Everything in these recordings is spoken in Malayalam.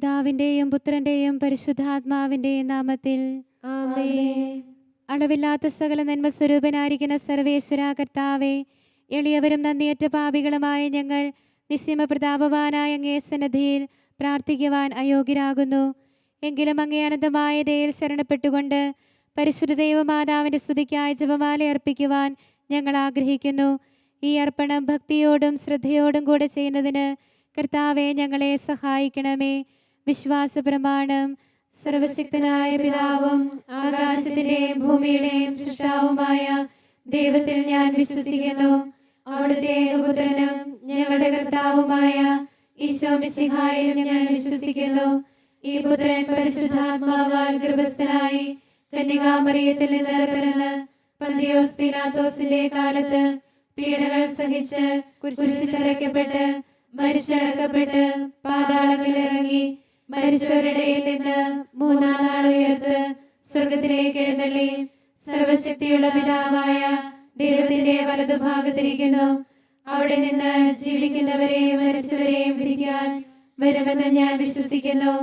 പിതാവിന്റെയും പുത്രന്റെയും പരിശുദ്ധാത്മാവിന്റെയും നാമത്തിൽ ആമേൻ. അളവില്ലാത്ത സകല നന്മ സ്വരൂപനായിരിക്കുന്ന സർവേശ്വര കർത്താവേ, എളിയവരും നന്ദിയറ്റ പാപികളുമായ ഞങ്ങൾ നിസ്യമപ്രതാപവാനായ അങ്ങേ സന്നിധിയിൽ പ്രാർത്ഥിക്കുവാൻ അയോഗ്യരാകുന്നു. എങ്കിലും അങ്ങേ അനന്തമായ ദയയിൽ ശരണപ്പെട്ടുകൊണ്ട് പരിശുദ്ധ ദൈവമാതാവിൻ്റെ സ്തുതിക്കായി ജപമാല അർപ്പിക്കുവാൻ ഞങ്ങൾ ആഗ്രഹിക്കുന്നു. ഈ അർപ്പണം ഭക്തിയോടും ശ്രദ്ധയോടും കൂടെ ചെയ്യുന്നതിന് കർത്താവെ ഞങ്ങളെ സഹായിക്കണമേ. വിശ്വാസ പ്രമാണം. സർവശക്തനായ പിതാവും ആകാശത്തിന്റെയും ഭൂമിയുടെയും സൃഷ്ടാവുമായ ദൈവത്തിൽ ഞാൻ വിശ്വസിക്കുന്നു. അവിടുത്തെ ഏകപുത്രനും ഞങ്ങളുടെ കർത്താവുമായ ഈശോ മിശിഹായിലും ഞാൻ വിശ്വസിക്കുന്നു. ഈ പുത്രൻ പരിശുദ്ധാത്മാവാൽ ഗർഭസ്ഥനായി കന്യകാമറിയത്തിൽ നിന്ന് പിറന്ന് പന്തിയോസ് പീലാത്തോസിന്റെ കാലത്ത് പീഡകൾ സഹിച്ച് കുരിശിൽ തറയ്ക്കപ്പെട്ട് മരിച്ചടക്കപ്പെട്ട് പാതാളങ്ങളിൽ ഇറങ്ങി മരിച്ചവരുടെ നിന്ന് മൂന്നാം നാൾ ഉയർത്ത് സ്വർഗത്തിലേക്ക് എഴുന്നള്ളി സർവശക്തിയുള്ള പിതാവായ ദൈവത്തിന്റെ വലതുഭാഗത്തിരിക്കുന്നു. അവിടെ നിന്ന് ജീവിക്കുന്നവരെയും മരിച്ചവരെയും വിധിക്കാൻ വരുമെന്ന് ഞാൻ വിശ്വസിക്കുന്നു.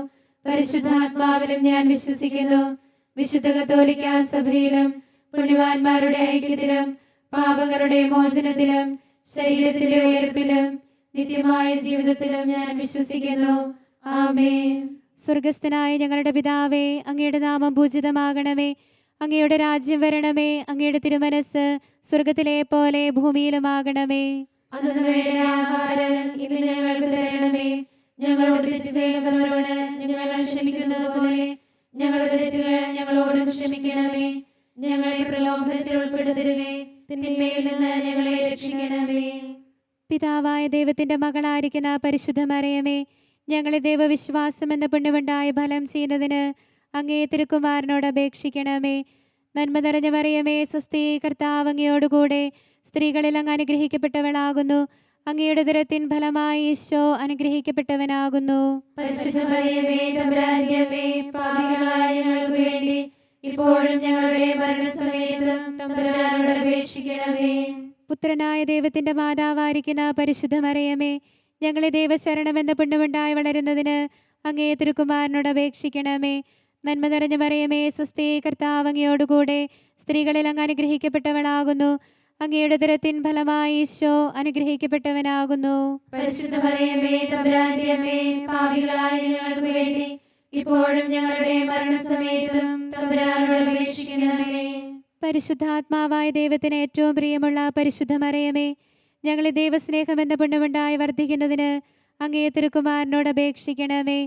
പരിശുദ്ധാത്മാവിലും ഞാൻ വിശ്വസിക്കുന്നു. വിശുദ്ധ കത്തോലിക്ക സഭയിലും പുണ്യവാന്മാരുടെ ഐക്യത്തിലും പാപങ്ങളുടെ മോചനത്തിലും ശരീരത്തിന്റെ ഉയർപ്പിലും നിത്യമായ ജീവിതത്തിലും ഞാൻ വിശ്വസിക്കുന്നു. ആമേൻ. സ്വർഗസ്ഥനായ ഞങ്ങളുടെ പിതാവേ, അങ്ങയുടെ നാമം പൂജിതമാകണമേ. അങ്ങയുടെ രാജ്യം വരണമേ. അങ്ങയുടെ തിരുമനസ് സ്വർഗത്തിലെ പോലെ ഭൂമിയിലുമാകണമേ. അന്നു വേണ്ട ആഹാരം ഇന്ന് ഞങ്ങൾക്ക് തരണമേ. ഞങ്ങളോട് തെറ്റ് ചെയ്യുന്നവരോട് ഞങ്ങൾ ക്ഷമിക്കുന്നത് പോലെ ഞങ്ങളുടെ തെറ്റുകൾ ഞങ്ങളോടും ക്ഷമിക്കണമേ. ഞങ്ങളെ പ്രലോഭനത്തിൽ ഉൾപ്പെടുത്തരുതേ, തിന്മയിൽ നിന്ന് ഞങ്ങളെ രക്ഷിക്കണമേ. പിതാവായ ദൈവത്തിന്റെ മകളായിരിക്കുന്ന പരിശുദ്ധ മറിയമേ, ഞങ്ങളെ ദൈവവിശ്വാസം എന്ന പുണ്യമുണ്ടായ ഫലം ചെയ്യുന്നതിന് അങ്ങേ തിരുക്കുമാരനോട് അപേക്ഷിക്കണമേ. നന്മ നിറഞ്ഞ മറിയമേ, സ്വസ്തി, കർത്താവ് അങ്ങയോടുകൂടെ സ്ത്രീകളിൽ അങ്ങ് അനുഗ്രഹിക്കപ്പെട്ടവളാകുന്നു. അങ്ങയുടെ ഉദരത്തിൻ ഫലമായി ഈശോ അനുഗ്രഹിക്കപ്പെട്ടവനാകുന്നു. പരിശുദ്ധ മറിയമേ, തമ്പുരാന്റെ അമ്മേ, പാപികളായ ഞങ്ങൾക്ക് വേണ്ടി ഇപ്പോഴും ഞങ്ങളുടെ മരണസമയത്തും തമ്പുരാനോട് അപേക്ഷിക്കണമേ. പുത്രനായ ദൈവത്തിന്റെ മാതാവായിരിക്കുന്ന പരിശുദ്ധ മറിയമേ, ഞങ്ങളെ ദൈവശരണമെന്ന പുണ്യമുണ്ടായി വളരുന്നതിന് അങ്ങേ തിരുക്കുമാരനോട് അപേക്ഷിക്കണമേ. നന്മ നിറഞ്ഞ മറിയമേ, സ്വസ്തി, കർത്താവ് അങ്ങയോടുകൂടെ സ്ത്രീകളിൽ അങ്ങ് അനുഗ്രഹിക്കപ്പെട്ടവളാകുന്നു. അങ്ങയുടെ ഉദരത്തിൻ ഫലമായി ഈശോ അനുഗ്രഹിക്കപ്പെട്ടവനാകുന്നു. പരിശുദ്ധ മറിയമേ, തമ്പുരാന്റെ അമ്മേ, പാപികളായ ഞങ്ങൾക്ക് വേണ്ടി ഇപ്പോഴും ഞങ്ങളുടെ മരണസമയത്തും തമ്പുരാനോട് അപേക്ഷിക്കണമേ. പരിശുദ്ധാത്മാവായ ദൈവത്തിന് ഏറ്റവും പ്രിയമുള്ള പരിശുദ്ധ മറിയമേ, ഞങ്ങളെ ദൈവസ്നേഹം എന്ന പുണ്യമുണ്ടായി വർദ്ധിക്കുന്നതിന് അങ്ങേ തിരുക്കുമാരനോട് അപേക്ഷിക്കണമേ.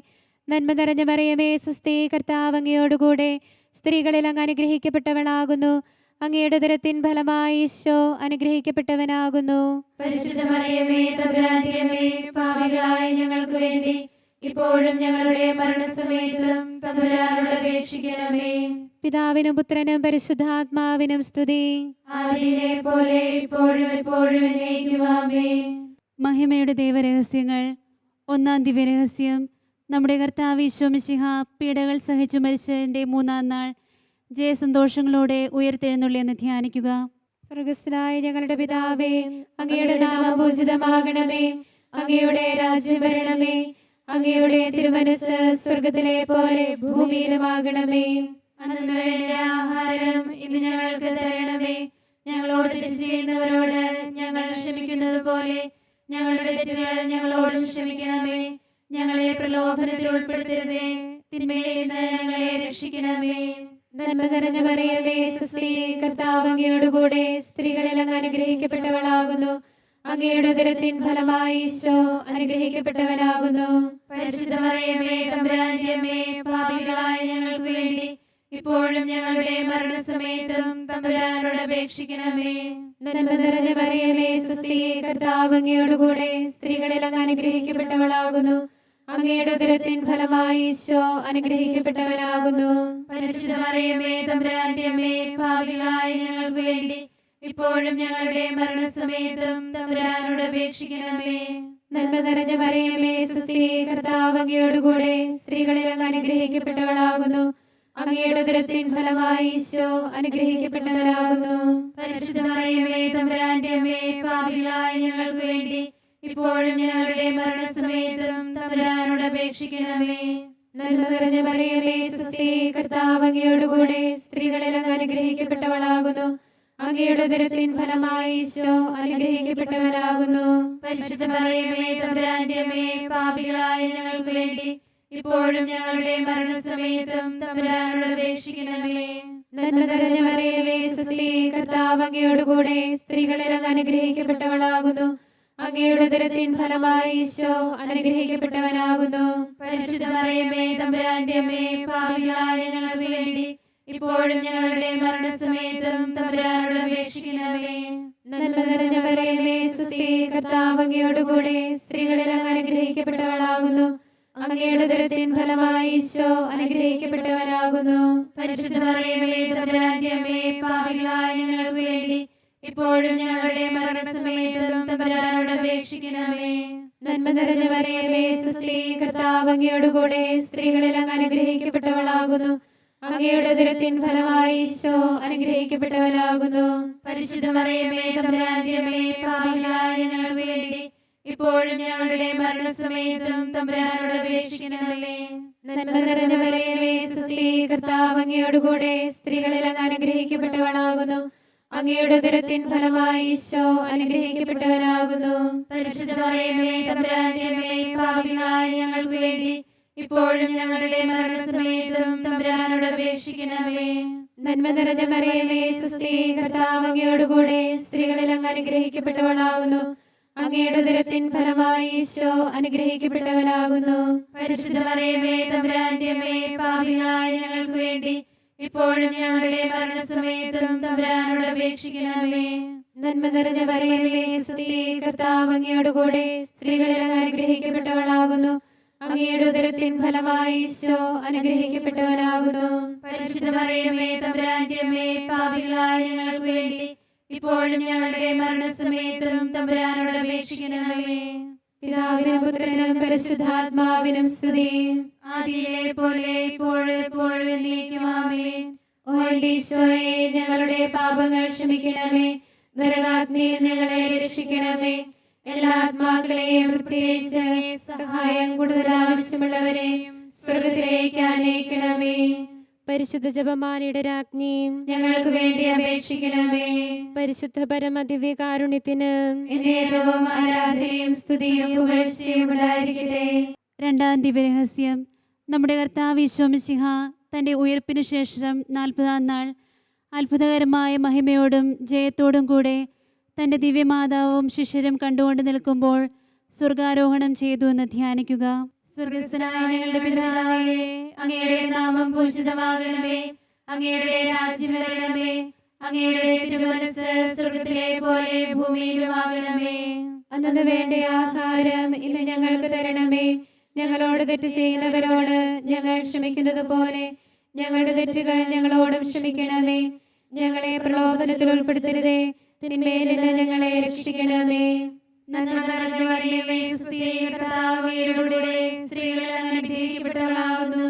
നന്മ നിറഞ്ഞ മറിയമേ, സ്വസ്തി, കർത്താവ് അങ്ങയോടുകൂടെ സ്ത്രീകളിൽ അങ്ങ് അനുഗ്രഹിക്കപ്പെട്ടവളാകുന്നു. അങ്ങയുടെ ഉദരത്തിൻ ഫലമായി ഈശോ അനുഗ്രഹിക്കപ്പെട്ടവനാകുന്നു. പരിശുദ്ധ മറിയമേ, തമ്പുരാന്റെ അമ്മേ, പാപികളായ ഞങ്ങൾക്ക് വേണ്ടി ഇപ്പോഴും ഞങ്ങളുടെ മരണസമയത്തും തമ്പുരാനോട് അപേക്ഷിക്കണമേ. പിതാവിനും പുത്രനും പരിശുദ്ധാത്മാവിനും സ്തുതി. ആദിയിലെ പോലെ ഇപ്പോഴും എപ്പോഴും എന്നേക്കും ആമേൻ. മഹിമയുടെ ദൈവരഹസ്യങ്ങൾ. ഒന്നാം ദിവ്യരഹസ്യം. നമ്മുടെ കർത്താവ് ഈശോ മിശിഹ പീഡകൾ സഹിച്ചു മരിച്ചതിൻ്റെ മൂന്നാം നാൾ ജയസന്തോഷങ്ങളോടെ ഉയർത്തെഴുന്നള്ളിയെന്ന് ധ്യാനിക്കുക. സ്വർഗസ്ഥനായ ഞങ്ങളുടെ പിതാവേ, അങ്ങയുടെ നാമം പൂജിതമാകണമേ. അങ്ങയുടെ രാജ്യം വരണമേ. അങ്ങയുടെ തിരുമനസ് സ്വർഗത്തിലെ പോലെ ഭൂമിയിലുമാകണമേ. അന്നു വേണ്ട ആഹാരം ഇന്ന് ഞങ്ങൾക്ക് തരണമേ. ഞങ്ങളോട് തെറ്റ് ചെയ്യുന്നവരോട് ഞങ്ങൾ ക്ഷമിക്കുന്നത് പോലെ ഞങ്ങളുടെ തെറ്റുകൾ ഞങ്ങളോട് ക്ഷമിക്കണമേ. ഞങ്ങളെ പ്രലോഭനത്തിൽ ഉൾപ്പെടുത്തരുതേ, തിന്മയിൽ നിന്ന് ഞങ്ങളെ രക്ഷിക്കണമേ. നന്മ നിറഞ്ഞ മറിയമേ, സ്വസ്തി, കർത്താവ് അങ്ങയോടുകൂടെ സ്ത്രീകളിൽ അങ്ങ് അനുഗ്രഹിക്കപ്പെട്ടവളാകുന്നു. അങ്ങയുടെ ഉദരത്തിൻ ഫലമായി ഈശോ അനുഗ്രഹിക്കപ്പെട്ടവനാകുന്നു. പരിശുദ്ധ മറിയമേ, തമ്പുരാന്റെ അമ്മേ, പാപികളായ ഞങ്ങൾക്ക് വേണ്ടി ഇപ്പോഴും ഞങ്ങളുടെ മരണസമയത്തും തമ്പുരാനോട് അപേക്ഷിക്കണമേ. നന്മ നിറഞ്ഞ മറിയമേ, സ്വസ്തി, കർത്താവ് അങ്ങയോടുകൂടെ സ്ത്രീകളിൽ അങ്ങ് അനുഗ്രഹിക്കപ്പെട്ടവളാകുന്നു. അങ്ങയുടെ ഉദരത്തിൻ ഫലമായി ഈശോ അനുഗ്രഹിക്കപ്പെട്ടവനാകുന്നു. പരിശുദ്ധ മറിയമേ, തമ്പുരാന്റെ അമ്മേ, പാപികളായ ഞങ്ങൾക്ക് വേണ്ടി ഇപ്പോഴും ഞങ്ങളുടെ മരണസമയത്തും തമ്പുരാനോട് അപേക്ഷിക്കണമേ. നന്മ നിറഞ്ഞ മറിയമേ, സ്വസ്തി, കർത്താവ് അങ്ങയോടുകൂടെ സ്ത്രീകളിൽ അങ്ങ് അനുഗ്രഹിക്കപ്പെട്ടവളാകുന്നു. അങ്ങയുടെ ഉദരത്തിൻ ഫലമായി ഈശോ അനുഗ്രഹിക്കപ്പെട്ടവനാകുന്നു. പരിശുദ്ധ മറിയമേ, തമ്പുരാന്റെ അമ്മേ, പാപികളായ ഞങ്ങൾക്ക് വേണ്ടി ഇപ്പോഴും ഞങ്ങളുടെ മരണസമയത്തും തമ്പുരാനോട് അപേക്ഷിക്കണമേ. നന്മ നിറഞ്ഞ മറിയമേ സുസ്ഥി, കർത്താവ് അങ്ങയോടുകൂടെ സ്ത്രീകളിൽ അങ്ങ് അനുഗ്രഹിക്കപ്പെട്ടവളാകുന്നു. അങ്ങയുടെ ഉദരത്തിൻ ഫലമായി ഈശോ അനുഗ്രഹിക്കപ്പെട്ടവനാകുന്നു. പരിശുദ്ധ മറിയമേ തമ്പുരാന്റെ അമ്മേ, പാപികളായ ഞങ്ങൾക്ക് വേണ്ടി ഇപ്പോഴും ഞങ്ങളുടെ മരണസമയത്തും തമ്പുരാനോട് അപേക്ഷിക്കണമേ. നന്മ നിറഞ്ഞ മറിയമേ സുസ്ഥി, കർത്താവ് അങ്ങയോടുകൂടെ സ്ത്രീകളിൽ അങ്ങ് അനുഗ്രഹിക്കപ്പെട്ടവളാകുന്നു. അങ്ങയുടെ ഉദരത്തിൻ ഫലമായി ഈശോ അനുഗ്രഹിക്കപ്പെട്ടവനാകുന്നു. പരിശുദ്ധ മറിയമേ തമ്പുരാന്റെ അമ്മേ, പാപികളായ ഞങ്ങൾക്ക് വേണ്ടി ഇപ്പോഴും ഞങ്ങളുടെ മരണസമയത്തും തമ്പുരാനോട് അപേക്ഷിക്കണമേ. നന്മ നിറഞ്ഞ മറിയമേ സുസ്ഥി, കർത്താവ് അങ്ങയോടുകൂടെ സ്ത്രീകളിൽ അങ്ങ് അനുഗ്രഹിക്കപ്പെട്ടവളാകുന്നു. അങ്ങയുടെ ഉദരത്തിൻ ഫലമായി ഈശോ അനുഗ്രഹിക്കപ്പെട്ടവനാകുന്നു. പരിശുദ്ധ മറിയമേ തമ്പുരാന്റെ അമ്മേ, പാപികളായ ഞങ്ങൾക്ക് വേണ്ടി ഇപ്പോഴും ഞങ്ങളുടെ മരണസമയത്തും തമ്പുരാനോട് അപേക്ഷിക്കണമേ. നന്മ നിറഞ്ഞ മറിയമേ സുസ്ഥി, കർത്താവ് അങ്ങയോടുകൂടെ സ്ത്രീകളിൽ അങ്ങ് അനുഗ്രഹിക്കപ്പെട്ടവളാകുന്നു. അങ്ങയുടെ ഉദരത്തിൻ ഫലമായി ഈശോ അനുഗ്രഹിക്കപ്പെട്ടവനാകുന്നു. പരിശുദ്ധ മറിയമേ തമ്പുരാന്റെ അമ്മേ, പാപികളായ ഞങ്ങൾക്ക് വേണ്ടി ഇപ്പോഴും ഞങ്ങളുടെ മരണസമയത്തും തമ്പുരാനോട് അപേക്ഷിക്കണമേ. നന്മ നിറഞ്ഞ മറിയമേ സുസ്ഥി, കർത്താവ് അങ്ങയോടുകൂടെ സ്ത്രീകളിൽ അങ്ങ് അനുഗ്രഹിക്കപ്പെട്ടവളാകുന്നു. അങ്ങയുടെ ഉദരത്തിൻ ഫലമായി ഈശോ അനുഗ്രഹിക്കപ്പെട്ടവനാകുന്നു. പരിശുദ്ധ മറിയമേ തമ്പുരാന്റെ അമ്മേ, പാപികളായ ഞങ്ങൾക്ക് വേണ്ടി ഇപ്പോഴും ഞങ്ങളുടെ മരണസമയത്തും തമ്പുരാനോട് അപേക്ഷിക്കണമേ. നന്മ നിറഞ്ഞ മറിയമേ സുസ്ഥി, കർത്താവ് അങ്ങയോടുകൂടെ സ്ത്രീകളിൽ അങ്ങ് അനുഗ്രഹിക്കപ്പെട്ടവളാകുന്നു. അങ്ങയുടെ ഉദരത്തിൻ ഫലമായി ഈശോ അനുഗ്രഹിക്കപ്പെട്ടവനാകുന്നു. പരിശുദ്ധ മറിയമേ തമ്പുരാന്റെ അമ്മേ, പാപികളായ ഞങ്ങൾക്ക് വേണ്ടി ഇപ്പോഴും ഞങ്ങളുടെ മരണസമയത്തും തമ്പുരാനോട് അപേക്ഷിക്കണമേ. നന്മ നിറഞ്ഞ മറിയമേ സുസ്ഥി, കർത്താവ് അങ്ങയോടുകൂടെ സ്ത്രീകളിൽ അങ്ങ് അനുഗ്രഹിക്കപ്പെട്ടവളാകുന്നു. അങ്ങയുടെ ഉദരത്തിൻ ഫലമായി ഈശോ അനുഗ്രഹിക്കപ്പെട്ടവനാകുന്നു. പരിശുദ്ധ മറിയമേ തമ്പുരാന്റെ അമ്മേ, പാപികളായ ഞങ്ങൾക്ക് വേണ്ടി ഇപ്പോഴും ഞങ്ങളുടെ മരണസമയത്തും തമ്പുരാനോട് അപേക്ഷിക്കണമേ. പിതാവിനും പുത്രനും പരിശുദ്ധാത്മാവിനും സ്തുതി. ആദിയിലെ പോലെ ഇപ്പോഴും എപ്പോഴും എന്നേക്കും ആമേൻ. ഓ എന്റെ ഈശോയെ, ഞങ്ങളുടെ പാപങ്ങൾ ക്ഷമിക്കണമേ. നരകാഗ്നിയിൽ ഞങ്ങളെ രക്ഷിക്കണമേ. എല്ലാ ആത്മാക്കളെയും പ്രത്യേകിച്ച് സഹായം കൂടുതൽ ആവശ്യമുള്ളവരെയും സ്വർഗത്തിലേക്ക് ആനയിക്കണമേ. പരിശുദ്ധ ജപമാലയുടെ രാജ്ഞിയും ഞങ്ങൾക്ക് വേണ്ടി അപേക്ഷിക്കണമേ. പരിശുദ്ധ പരമദിവ്യകാരുണ്യത്തിന് എന്നേരവും ആരാധനയും സ്തുതിയും പുകഴ്ചയും ഉണ്ടായിരിക്കട്ടെ. രണ്ടാം ദിവ്യരഹസ്യം. നമ്മുടെ കർത്താവ് ഈശോ മിശിഹ തൻ്റെ ഉയർപ്പിനു ശേഷം 40-ാം നാൾ അത്ഭുതകരമായ മഹിമയോടും ജയത്തോടും കൂടെ തൻ്റെ ദിവ്യമാതാവും ശിഷ്യരും കണ്ടുകൊണ്ട് നിൽക്കുമ്പോൾ സ്വർഗാരോഹണം ചെയ്തു എന്ന് ധ്യാനിക്കുക. സ്വർഗസ്ഥനായ ഞങ്ങളുടെ പിതാവേ, അങ്ങയുടെ നാമം പൂജിതമാകണമേ. അങ്ങയുടെ രാജ്യം വരണമേ. അങ്ങയുടെ തിരുമനസ്സ് സ്വർഗത്തിലെ പോലെ ഭൂമിയിലുമാകണമേ. അന്നു വേണ്ട ആഹാരം ഇന്ന് ഞങ്ങൾക്ക് തരണമേ. ഞങ്ങളോട് തെറ്റ് ചെയ്യുന്നവരോട് ഞങ്ങൾ ക്ഷമിക്കുന്നത് പോലെ ഞങ്ങളുടെ തെറ്റുകൾ ഞങ്ങളോടും ക്ഷമിക്കണമേ. ഞങ്ങളെ പ്രലോഭനത്തിൽ ഉൾപ്പെടുത്തരുതേ, തിന്മയിൽ നിന്ന് ഞങ്ങളെ രക്ഷിക്കണമേ. നന്മ നിറഞ്ഞ മറിയമേ സുസ്ഥി, കർത്താവ് അങ്ങയോടുകൂടെ സ്ത്രീകളിൽ അങ്ങ് അനുഗ്രഹിക്കപ്പെട്ടവളാകുന്നു.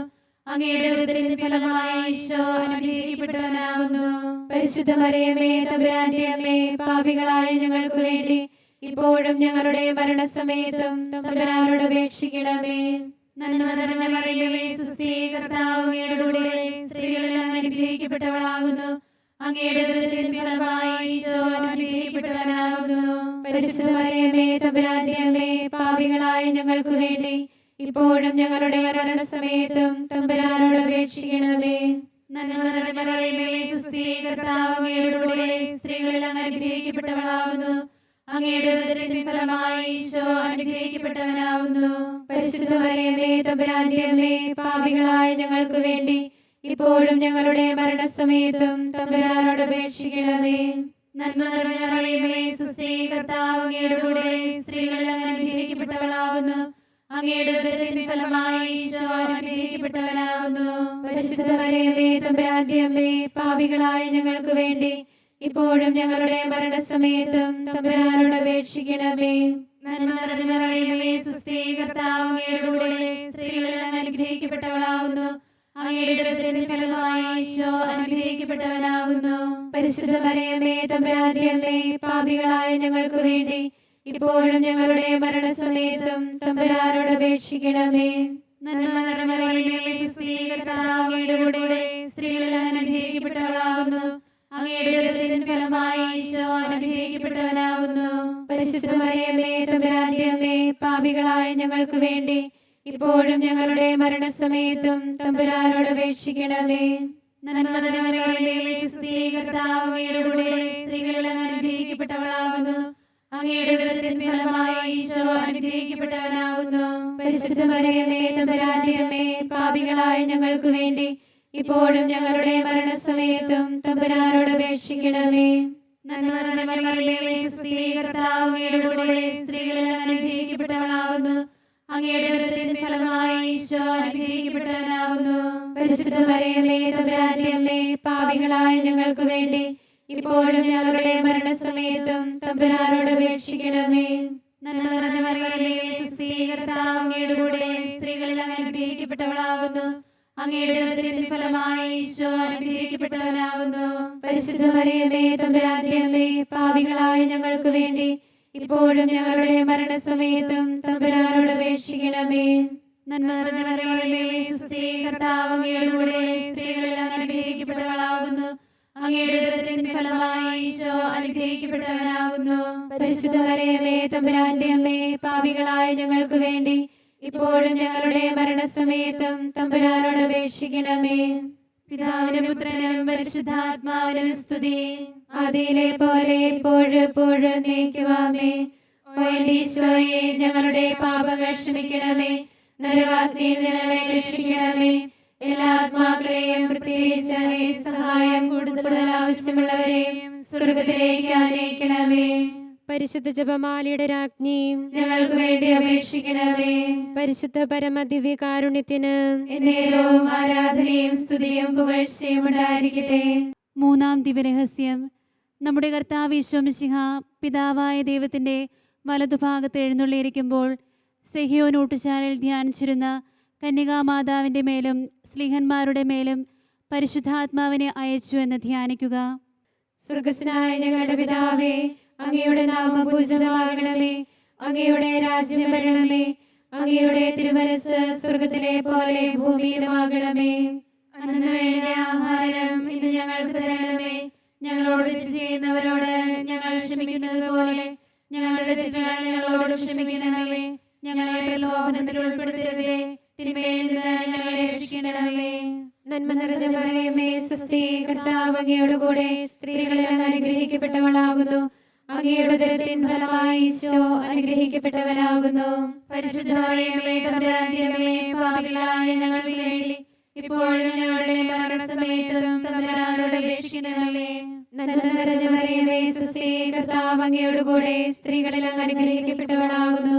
അങ്ങയുടെ ഉദരത്തിൻ ഫലമായി ഈശോ അനുഗ്രഹിക്കപ്പെട്ടവനാകുന്നു. പരിശുദ്ധ മറിയമേ തമ്പുരാന്റെ അമ്മേ, പാപികളായ ഞങ്ങൾക്ക് വേണ്ടി ഇപ്പോഴും ഞങ്ങളുടെ മരണസമയത്തും തമ്പുരാനോട് അപേക്ഷിക്കണമേ. നന്മ നിറഞ്ഞ മറിയമേ സുസ്ഥി, കർത്താവ് അങ്ങയോടുകൂടെ സ്ത്രീകളിൽ അങ്ങ് അനുഗ്രഹിക്കപ്പെട്ടവളാകുന്നു. അങ്ങയുടെ ഉദരത്തിൻ ഫലമായി ഈശോ അനുഗ്രഹിക്കപ്പെട്ടവനാകുന്നു. പരിശുദ്ധ മറിയമേ തമ്പുരാന്റെ അമ്മേ, പാപികളായ ഞങ്ങൾക്ക് വേണ്ടി ഇപ്പോഴും ഞങ്ങളുടെ മരണസമയത്തും തമ്പുരാനോട് അപേക്ഷിക്കണമേ. നന്മ നിറഞ്ഞ മറിയമേ സുസ്ഥി, കർത്താവ് അങ്ങയോടുകൂടെ സ്ത്രീകളിൽ അങ്ങ് അനുഗ്രഹിക്കപ്പെട്ടവളാകുന്നു. അങ്ങയുടെ ഉദരത്തിൻ ഫലമായി ഈശോ അനുഗ്രഹിക്കപ്പെട്ടവനാകുന്നു. പരിശുദ്ധ മറിയമേ തമ്പുരാന്റെ അമ്മേ, പാപികളായ ഞങ്ങൾക്ക് വേണ്ടി ഇപ്പോഴും ഞങ്ങളുടെ മരണസമയത്തും തമ്പുരാനോട് അപേക്ഷിക്കണമേ. നന്മ നിറഞ്ഞ മറിയമേ സുസ്ഥി, കർത്താവ് അങ്ങയോടുകൂടെ സ്ത്രീകളിൽ അങ്ങ് അനുഗ്രഹിക്കപ്പെട്ടവളാകുന്നു. അങ്ങയുടെ ഉദരത്തിൻ ഫലമായി ഈശോ അനുഗ്രഹിക്കപ്പെട്ടവനാകുന്നു. പരിശുദ്ധ മറിയമേ തമ്പുരാന്റെ അമ്മേ, പാപികളായ ഞങ്ങൾക്ക് വേണ്ടി ഇപ്പോഴും ഞങ്ങളുടെ മരണസമയത്തും തമ്പുരാനോട് അപേക്ഷിക്കണമേ. നന്മ നിറഞ്ഞ മറിയമേ സുസ്ഥി, കർത്താവ് അങ്ങയോടുകൂടെ സ്ത്രീകളിൽ അങ്ങ് അനുഗ്രഹിക്കപ്പെട്ടവളാകുന്നു. അങ്ങയുടെ ഉദരത്തിൻ ഫലമായി ഈശോ അനുഗ്രഹിക്കപ്പെട്ടവനാകുന്നു. പരിശുദ്ധ മറിയമേ തമ്പുരാന്റെ അമ്മേ, പാപികളായ ഞങ്ങൾക്ക് വേണ്ടി ഇപ്പോഴും ഞങ്ങളുടെ മരണസമയത്തും തമ്പുരാനോട് അപേക്ഷിക്കണമേ. നന്മ നിറഞ്ഞ മറിയമേ, സ്വസ്തി, കർത്താവ് അങ്ങയുടെ കൂടെ സ്ത്രീകളിൽ അങ്ങ് അനുഗ്രഹിക്കപ്പെട്ടവളാകുന്നു. അങ്ങയുടെ ഉദരത്തിൻ ഫലമായി ഈശോ അനുഗ്രഹിക്കപ്പെട്ടവനാകുന്നു. പരിശുദ്ധ മറിയമേ, തമ്പുരാന്റെ അമ്മേ, പാപികളായ ഞങ്ങൾക്ക് വേണ്ടി ഇപ്പോഴും ഞങ്ങളുടെ മരണസമയത്തും തമ്പുരാനോട് അപേക്ഷിക്കണമേ. നന്മ നിറഞ്ഞ മറിയമേ, സ്വസ്തി, കർത്താവ് അങ്ങയുടെ കൂടെ സ്ത്രീകളിൽ അങ്ങ് അനുഗ്രഹിക്കപ്പെട്ടവളാകുന്നു. അങ്ങയുടെ ഉദരത്തിൻ ഫലമായി ഈശോ അനുഗ്രഹിക്കപ്പെട്ടവനാകുന്നു. പരിശുദ്ധ മറിയമേ, തമ്പുരാന്റെ അമ്മേ, പാപികളായ ഞങ്ങൾക്ക് വേണ്ടി ഇപ്പോഴും ഞങ്ങളുടെ മരണസമയത്തും തമ്പുരാനോട് അപേക്ഷിക്കണമേ. നന്മ നിറഞ്ഞ മറിയമേ, സ്വസ്തി, കർത്താവ് അങ്ങയുടെ കൂടെ സ്ത്രീകളിൽ അങ്ങ് അനുഗ്രഹിക്കപ്പെട്ടവളാകുന്നു. അങ്ങയുടെ ഉദരത്തിൻ ഫലമായി ഈശോ അനുഗ്രഹിക്കപ്പെട്ടവനാകുന്നു. പരിശുദ്ധ മറിയമേ, തമ്പുരാന്റെ അമ്മേ, പാപികളായ ഞങ്ങൾക്ക് വേണ്ടി ഇപ്പോഴും ഞങ്ങളുടെ മരണസമയത്തും തമ്പുരാനോട് അപേക്ഷിക്കണമേ. നന്മ നിറഞ്ഞ മറിയമേ, സ്വസ്തി, കർത്താവ് അങ്ങയുടെ കൂടെ സ്ത്രീകളിൽ അങ്ങ് അനുഗ്രഹിക്കപ്പെട്ടവളാകുന്നു. അങ്ങയുടെ ഉദരത്തിൻ ഫലമായി ഈശോ അനുഗ്രഹിക്കപ്പെട്ടവനാകുന്നു. പരിശുദ്ധ മറിയമേ, തമ്പുരാന്റെ അമ്മേ, പാപികളായ ഞങ്ങൾക്ക് വേണ്ടി ഇപ്പോഴും ഞങ്ങളുടെ മരണസമയത്തും തമ്പുരാനോട് അപേക്ഷിക്കണമേ. നന്മ നിറഞ്ഞ മറിയമേ, സ്വസ്തി, കർത്താവ് അങ്ങയുടെ കൂടെ സ്ത്രീകളിൽ അങ്ങ് അനുഗ്രഹിക്കപ്പെട്ടവളാകുന്നു. അങ്ങയുടെ ഉദരത്തിൻ ഫലമായി ഈശോ അനുഗ്രഹിക്കപ്പെട്ടവനാകുന്നു. പരിശുദ്ധ മറിയമേ, തമ്പുരാന്റെ അമ്മേ, പാപികളായ ഞങ്ങൾക്ക് വേണ്ടി ഇപ്പോഴും ഞങ്ങളുടെ മരണസമയത്തും തമ്പുരാനോട് അപേക്ഷിക്കണമേ. പിതാവിനും പുത്രനും പരിശുദ്ധാത്മാവിനും സ്തുതി. ആദിയിലെ പോലെ ഇപ്പോഴും എപ്പോഴും നീക്കുവാമേ. ഓ എന്റെ ഈശോയെ, ഞങ്ങളുടെ പാപങ്ങൾ ക്ഷമിക്കണമേ. നരകാഗ്നിയിൽ ഞങ്ങളെ രക്ഷിക്കണമേ. എല്ലാ ആത്മാക്കളെയും പ്രത്യേകിച്ച് അങ്ങേ സഹായം കൂടുതൽ ആവശ്യമുള്ളവരെയും സ്വർഗത്തിലേക്ക് ആനയിക്കണമേ. പരിശുദ്ധ ജപമാലയുടെ രാജ്ഞിയും ഞങ്ങൾക്ക് വേണ്ടി അപേക്ഷിക്കണമേ. പരിശുദ്ധ പരമദിവ്യകാരുണ്യത്തിന് എന്നേരവും ആരാധനയും സ്തുതിയും പുകഴ്ചയും ഉണ്ടായിരിക്കട്ടെ. മൂന്നാം ദിവ്യരഹസ്യം. നമ്മുടെ കർത്താവ് ഈശോ മിശിഹ പിതാവായ ദൈവത്തിൻ്റെ വലതുഭാഗത്ത് എഴുന്നള്ളിയിരിക്കുമ്പോൾ സെഹിയോൻ ഊട്ടുശാലയിൽ ധ്യാനിച്ചിരുന്ന കന്യകാമാതാവിൻ്റെ മേലും സ്ലീഹന്മാരുടെ മേലും പരിശുദ്ധാത്മാവിനെ അയച്ചു എന്ന് ധ്യാനിക്കുക. സ്വർഗസ്നായ ഞങ്ങളുടെ പിതാവേ, അങ്ങയുടെ നാമം പൂജിതമാകണമേ. അങ്ങയുടെ രാജ്യം വരണമേ. അങ്ങയുടെ തിരുമനസ്സ് സ്വർഗത്തിലെ പോലെ ഭൂമിയിലുമാകണമേ. അന്നു വേണ്ട ആഹാരം ഇന്ന് ഞങ്ങൾക്ക് തരണമേ. ഞങ്ങളോട് തെറ്റ് ചെയ്യുന്നവരോട് ഞങ്ങൾ ക്ഷമിക്കുന്നത് പോലെ ഞങ്ങളുടെ തെറ്റുകൾ ഞങ്ങളോട് ക്ഷമിക്കണമേ. ഞങ്ങളെ പ്രലോഭനത്തിൽ ഉൾപ്പെടുത്തരുതേ, തിന്മയിൽ നിന്ന് ഞങ്ങളെ രക്ഷിക്കണമേ. നന്മ നിറഞ്ഞ മറിയമേ, സ്വസ്തി, കർത്താവ് അങ്ങയുടെ കൂടെ സ്ത്രീകളിൽ അങ്ങ് അനുഗ്രഹിക്കപ്പെട്ടവളാകുന്നു. അങ്ങയുടെ ഉദരത്തിൻ ഫലമായി ഈശോ അനുഗ്രഹിക്കപ്പെട്ടവനാകുന്നു. പരിശുദ്ധ മറിയമേ, തമ്പുരാന്റെ അമ്മേ, പാപികളായ ഞങ്ങൾക്ക് വേണ്ടി ഇപ്പോഴും ഞങ്ങളുടെ മരണസമയത്തും തമ്പുരാനോട് അപേക്ഷിക്കണമേ. നന്മ നിറഞ്ഞ മറിയമേ, സ്വസ്തി, കർത്താവ് അങ്ങയുടെ കൂടെ സ്ത്രീകളിൽ അങ്ങ് അനുഗ്രഹിക്കപ്പെട്ടവളാകുന്നു.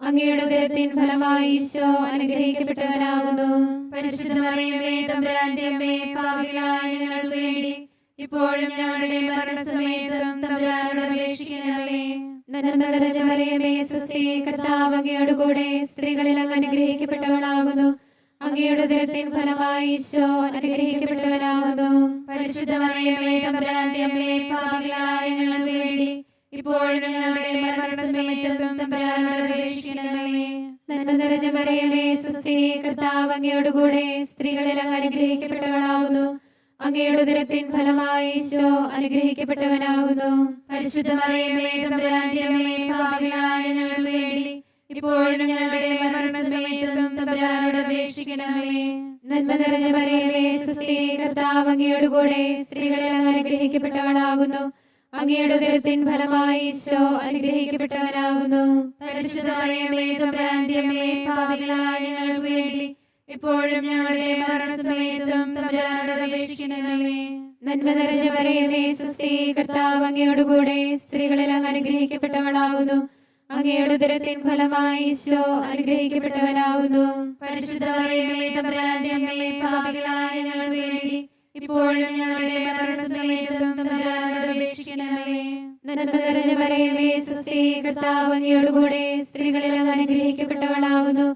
അങ്ങയുടെ ഉദരത്തിൻ ഫലമായി ഈശോ അനുഗ്രഹിക്കപ്പെട്ടവനാകുന്നു. പരിശുദ്ധ മറിയമേ, തമ്പുരാന്റെ അമ്മേ, പാപികളായ ഞങ്ങൾക്ക് വേണ്ടി ഇപ്പോഴും ഞങ്ങളുടെ മരണസമയത്തും തമ്പുരാനോട് അപേക്ഷിക്കണമേ. നന്മ നിറഞ്ഞ മറിയമേ, സ്വസ്തി, കർത്താവ് അങ്ങയുടെ കൂടെ സ്ത്രീകളിൽ അങ്ങ് അനുഗ്രഹിക്കപ്പെട്ടവളാകുന്നു. അങ്ങയുടെ ഉദരത്തിൻ ഫലമായി ഈശോ അനുഗ്രഹിക്കപ്പെട്ടവനാകുന്നു. പരിശുദ്ധ മറിയമേ, തമ്പുരാന്റെ അമ്മേ, പാപികളായ ഞങ്ങൾക്ക് വേണ്ടി ഇപ്പോഴും ഞങ്ങളുടെ മരണസമയത്തും തമ്പുരാനോട് അപേക്ഷിക്കണമേ. നന്മ നിറഞ്ഞ മറിയമേ, സ്വസ്തി, കർത്താവ് അങ്ങയുടെ കൂടെ സ്ത്രീകളിൽ അങ്ങ് അനുഗ്രഹിക്കപ്പെട്ടവളാകുന്നു. അങ്ങയുടെ ഉദരത്തിൻ ഫലമായി ഈശോ അനുഗ്രഹിക്കപ്പെട്ടവനാകുന്നു. പരിശുദ്ധ മറിയമേ, തമ്പുരാന്റെ അമ്മേ, പാപികളായ ഞങ്ങൾക്ക് വേണ്ടി ഇപ്പോഴും ഞങ്ങളുടെ മരണസമയത്തും തമ്പുരാനോട് അപേക്ഷിക്കണമേ. നന്മ നിറഞ്ഞ മറിയമേ, സ്വസ്തി, കർത്താവ് അങ്ങയുടെ കൂടെ സ്ത്രീകളിൽ അങ്ങ് അനുഗ്രഹിക്കപ്പെട്ടവളാകുന്നു. അങ്ങയുടെ ഉദരത്തിൻ ഫലമായി ഈശോ അനുഗ്രഹിക്കപ്പെട്ടവനാകുന്നു. പരിശുദ്ധ മറിയമേ, തമ്പുരാന്റെ അമ്മേ, പാപികളായ ഞങ്ങൾക്ക് വേണ്ടി ഇപ്പോഴും ഞങ്ങളുടെ മരണസമയത്തും തമ്പുരാനോട് അപേക്ഷിക്കണമേ. നന്മ നിറഞ്ഞ മറിയമേ, സ്വസ്തി, കർത്താവ് അങ്ങയുടെ കൂടെ സ്ത്രീകളിൽ അങ്ങ് അനുഗ്രഹിക്കപ്പെട്ടവളാകുന്നു. അങ്ങയുടെ ഉദരത്തിൻ ഫലമായി ഈശോ അനുഗ്രഹിക്കപ്പെട്ടവനാകുന്നു. പരിശുദ്ധ മറിയമേ, തമ്പുരാന്റെ അമ്മേ, പാപികളായ ഞങ്ങൾക്ക് വേണ്ടി ഇപ്പോഴും ഞങ്ങളുടെ മരണസമയത്തും തമ്പുരാനോട് അപേക്ഷിക്കണമേ. നന്മ നിറഞ്ഞ മറിയമേ, സ്വസ്തി, കർത്താവ് അങ്ങയുടെ കൂടെ സ്ത്രീകളിൽ അങ്ങ് അനുഗ്രഹിക്കപ്പെട്ടവളാകുന്നു.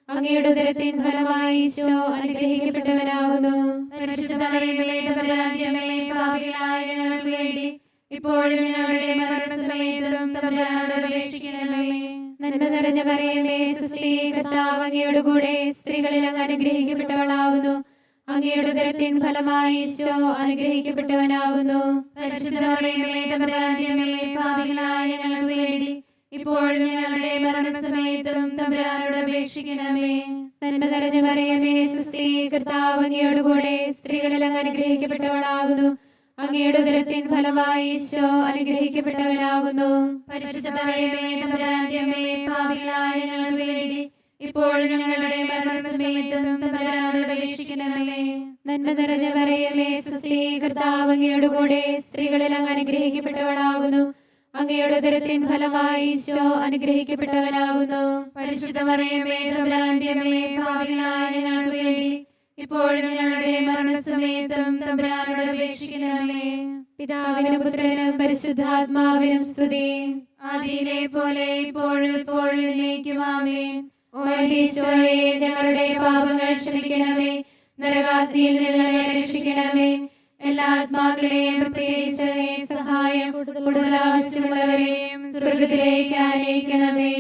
അങ്ങയുടെ ഉദരത്തിൻ ഫലമായി ഈശോ അനുഗ്രഹിക്കപ്പെട്ടവനാകുന്നു. പരിശുദ്ധ മറിയമേ, തമ്പുരാന്റെ അമ്മേ, പാപികളായ ഞങ്ങൾക്ക് വേണ്ടി ഇപ്പോഴും ഞങ്ങളുടെ മരണസമയത്തും തമ്പുരാനോട് അപേക്ഷിക്കണമേ. നന്മ നിറഞ്ഞ മറിയമേ, സുസ്ഥി, കർത്താവ് അങ്ങയോട് കൂടെ സ്ത്രീകളിൽ അങ്ങ് അനുഗ്രഹിക്കപ്പെട്ടവളാകുന്നു. അങ്ങയുടെ ഉദരത്തിൻ ഫലമായി ഈശോ അനുഗ്രഹിക്കപ്പെട്ടവനാകുന്നു. പരിശുദ്ധ മറിയമേ, തമ്പുരാന്റെ അമ്മേ, പാപികളായ ഞങ്ങൾക്ക് വേണ്ടി ഇപ്പോഴും ഞങ്ങളുടെ മരണസമയത്തും തമ്പുരാനോട് അപേക്ഷിക്കണമേ. നന്മ നിറഞ്ഞ മറിയമേ, സുസ്ഥി, കർത്താവ് അങ്ങയോട് കൂടെ സ്ത്രീകളിൽ അങ്ങ് അനുഗ്രഹിക്കപ്പെട്ടവളാകുന്നു. അങ്ങയുടെ ഉദരത്തിൻ ഫലമായി ഈശോ അനുഗ്രഹിക്കപ്പെട്ടവനാകുന്നു. പരിശുദ്ധ മറിയമേ, തമ്പുരാന്റെ അമ്മേ, പാപികളായ ഞങ്ങൾക്ക് വേണ്ടി ഇപ്പോഴും ഞങ്ങളുടെ മരണസമയത്തും തമ്പുരാനോട് അപേക്ഷിക്കണമേ. നന്മ നിറഞ്ഞ മറിയമേ, സുസ്ഥി, കർത്താവ് അങ്ങയോട് കൂടെ സ്ത്രീകളിൽ അങ്ങ് അനുഗ്രഹിക്കപ്പെട്ടവളാകുന്നു. അങ്ങയുടെ ഉദരത്തിൻ ഫലമായി ഈശോ അനുഗ്രഹിക്കപ്പെട്ടവനാകുന്നു. പരിശുദ്ധ മറിയമേ, തമ്പുരാന്റെ അമ്മേ, പാപികളായ ഞങ്ങൾക്ക് വേണ്ടി ഇപ്പോഴും ഞങ്ങളുടെ മരണസമയത്തും തമ്പുരാനോട് അപേക്ഷിക്കണമേ. പിതാവിനും പുത്രനും പരിശുദ്ധാത്മാവിനും സ്തുതി. ആദിയിലെ പോലെ ഇപ്പോഴും എപ്പോഴും എന്നേക്കും ആമേൻ. ഓ ഈശോയെ, ഞങ്ങളുടെ പാപങ്ങൾ ക്ഷമിക്കണമേ. നരകാഗ്നിയിൽ നിന്ന് ഞങ്ങളെ രക്ഷിക്കണമേ. എല്ലാ ആത്മാക്കളെയും പ്രത്യേകിച്ച് സഹായം കൂടുതൽ ആവശ്യമുള്ളവരെയും സ്വർഗത്തിലേക്ക് ആനയിക്കണമേ.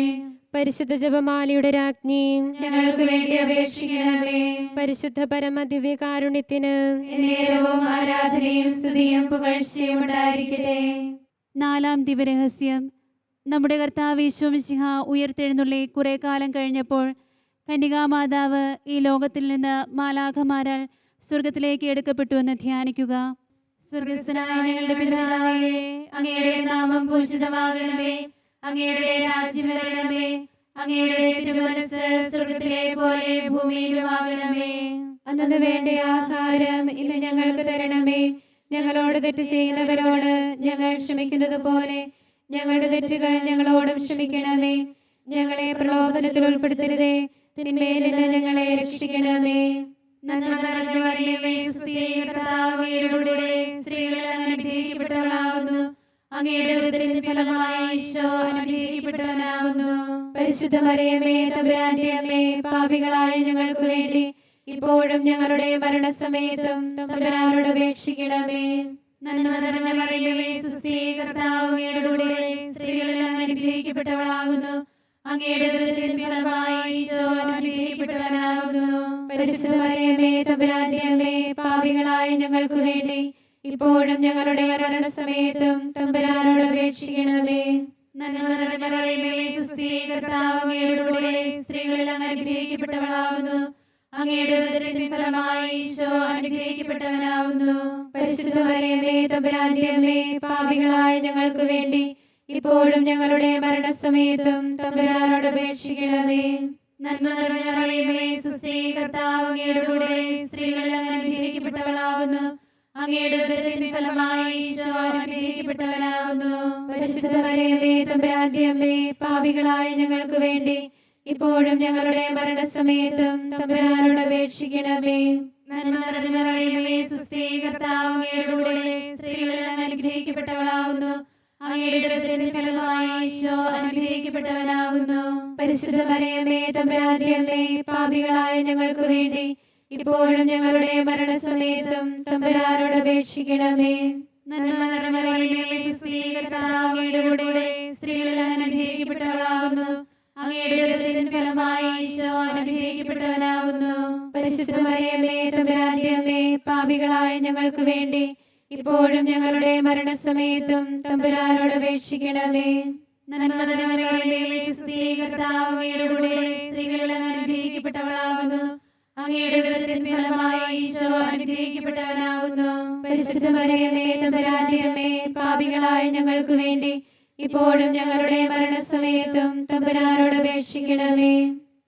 പരിശുദ്ധ ജപമാലയുടെ രാജ്ഞി, ഞങ്ങൾക്ക് വേണ്ടി അപേക്ഷിക്കണമേ. പരിശുദ്ധ പരമ ദിവ്യകാരുണ്യത്തിന് നേരവും ആരാധനയും സ്തുതിയും പുകഴ്ചയും ഉണ്ടായിരിക്കട്ടെ. നാലാം ദിവ്യരഹസ്യം. നമ്മുടെ കർത്താവ് ഈശോ മിശിഹ ഉയർത്തെഴുന്നള്ളി കുറെ കാലം കഴിഞ്ഞപ്പോൾ കന്യകാമാതാവ് ഈ ലോകത്തിൽ നിന്ന് മാലാഖമാരാൽ സ്വർഗത്തിലേക്ക് എടുക്കപ്പെട്ടുവെന്ന് ധ്യാനിക്കുക. സ്വർഗസ്ഥനായ ഞങ്ങളുടെ പിതാവേ, അങ്ങയുടെ നാമം പൂജിതമാകണമേ. അങ്ങയുടെ രാജ്യം വരണമേ. അങ്ങയുടെ തിരുമനസ്സ് സ്വർഗത്തിലെ പോലെ ഭൂമിയിലുമാകണമേ. അന്നു വേണ്ട ആഹാരം ഇന്ന് ഞങ്ങൾക്ക് തരണമേ. ഞങ്ങളോട് തെറ്റ് ചെയ്യുന്നവരോട് ഞങ്ങൾ ക്ഷമിക്കുന്നത് പോലെ ഞങ്ങളുടെ തെറ്റുകൾ ഞങ്ങളോടും ക്ഷമിക്കണമേ. ഞങ്ങളെ പ്രലോഭനത്തിൽ ഉൾപ്പെടുത്തരുതേ, തിന്മയിൽ നിന്ന് ഞങ്ങളെ രക്ഷിക്കണമേ. നന്മ നിറഞ്ഞ മറിയമേ, സുസ്ഥിതി, കർത്താവ് അങ്ങയോട് കൂടെ സ്ത്രീകളിൽ അങ്ങ് അനുഗ്രഹിക്കപ്പെട്ടവളാകുന്നു. അങ്ങയുടെ ഉദരത്തിൻ ഫലമായി ഈശോ അനുഗ്രഹിക്കപ്പെട്ടവനാകുന്നു. പരിശുദ്ധ മറിയമേ, തമ്പുരാന്റെ അമ്മേ, പാപികളായ ഞങ്ങൾക്ക് വേണ്ടി ഇപ്പോഴും ഞങ്ങളുടെ മരണസമയത്തും തമ്പുരാനോട് അപേക്ഷിക്കണമേ. നന്മ നിറഞ്ഞ മറിയമേ, സുസ്ഥിതി, കർത്താവ് അങ്ങയോട് കൂടെ സ്ത്രീകളിൽ അങ്ങ് അനുഗ്രഹിക്കപ്പെട്ടവളാകുന്നു. അങ്ങയുടെ ഉദരത്തിൻ ഫലമായി ഈശോ അനുഗ്രഹിക്കപ്പെട്ടവനാകുന്നു. പരിശുദ്ധ മറിയമേ, തമ്പുരാന്റെ അമ്മേ, പാപികളായ ഞങ്ങൾക്ക് വേണ്ടി ഇപ്പോഴും ഞങ്ങളുടെ മരണസമയത്തും തമ്പുരാനോട് അപേക്ഷിക്കണമേ. നന്മ നിറഞ്ഞ മറിയമേ, സുസ്ഥിതി, കർത്താവ് അങ്ങയോട് കൂടെ സ്ത്രീകളിൽ അങ്ങ് അനുഗ്രഹിക്കപ്പെട്ടവളാകുന്നു. അങ്ങയുടെ ഉദരത്തിൻ ഫലമായി ഈശോ അനുഗ്രഹിക്കപ്പെട്ടവനാകുന്നു. പരിശുദ്ധ മറിയമേ, തമ്പുരാന്റെ അമ്മേ, പാപികളായ ഞങ്ങൾക്ക് വേണ്ടി ഇപ്പോഴും ഞങ്ങളുടെ മരണസമയത്തും തമ്പുരാനോട് അപേക്ഷിക്കണമേ. നന്മ നിറഞ്ഞ മറിയമേ, സുസ്ഥിതി, കർത്താവ് അങ്ങയോട് കൂടെ സ്ത്രീകളിൽ അങ്ങ് അനുഗ്രഹിക്കപ്പെട്ടവളാകുന്നു. അങ്ങയുടെ ഉദരത്തിൻ ഫലമായി ഈശോ അനുഗ്രഹിക്കപ്പെട്ടവനാകുന്നു. പരിശുദ്ധ മറിയമേ, തമ്പുരാന്റെ അമ്മേ, പാപികളായ ഞങ്ങൾക്ക് വേണ്ടി ഇപ്പോഴും ഞങ്ങളുടെ മരണസമയത്തും തമ്പുരാനോട് അപേക്ഷിക്കണമേ. നന്മ നിറഞ്ഞ മറിയമേ, സുസ്ഥിതി, കർത്താവ് അങ്ങയോട് കൂടെ സ്ത്രീകളിൽ അങ്ങ് അനുഗ്രഹിക്കപ്പെട്ടവളാകുന്നു. അങ്ങയുടെ ഉദരത്തിൻ ഫലമായി ഈശോ അനുഗ്രഹിക്കപ്പെട്ടവനാകുന്നു. പരിശുദ്ധ മറിയമേ, തമ്പുരാന്റെ അമ്മേ, പാപികളായ ഞങ്ങൾക്ക് വേണ്ടി ഇപ്പോഴും ഞങ്ങളുടെ മരണസമയത്തും തമ്പുരാനോട് അപേക്ഷിക്കണമേ. നന്മ നിറഞ്ഞ മറിയമേ, സുസ്ഥിതി, കർത്താവ് അങ്ങയോട് കൂടെ സ്ത്രീകളിൽ അങ്ങ് അനുഗ്രഹിക്കപ്പെട്ടവളാകുന്നു. അങ്ങയുടെ ഉദരത്തിൻ ഫലമായി ഈശോ അനുഗ്രഹിക്കപ്പെട്ടവനാകുന്നു. പരിശുദ്ധ മറിയമേ, തമ്പുരാന്റെ അമ്മേ, പാപികളായ ഞങ്ങൾക്ക് വേണ്ടി ഇപ്പോഴും ഞങ്ങളുടെ മരണസമയത്തും തമ്പുരാനോട് അപേക്ഷിക്കണമേ. നന്മ നിറഞ്ഞ മറിയമേ, സുസ്ഥിതി, കർത്താവ് അങ്ങയോട് കൂടെ സ്ത്രീകളിൽ അങ്ങ് അനുഗ്രഹിക്കപ്പെട്ടവളാകുന്നു. അങ്ങയുടെ ഉദരത്തിൻ ഫലമായി ഈശോ അനുഗ്രഹിക്കപ്പെട്ടവനാകുന്നു. പരിശുദ്ധ മറിയമേ, തമ്പുരാന്റെ അമ്മേ, പാപികളായ ഞങ്ങൾക്ക് വേണ്ടി ഇപ്പോഴും ഞങ്ങളുടെ മരണസമയത്തും തമ്പുരാനോട് അപേക്ഷിക്കണമേ.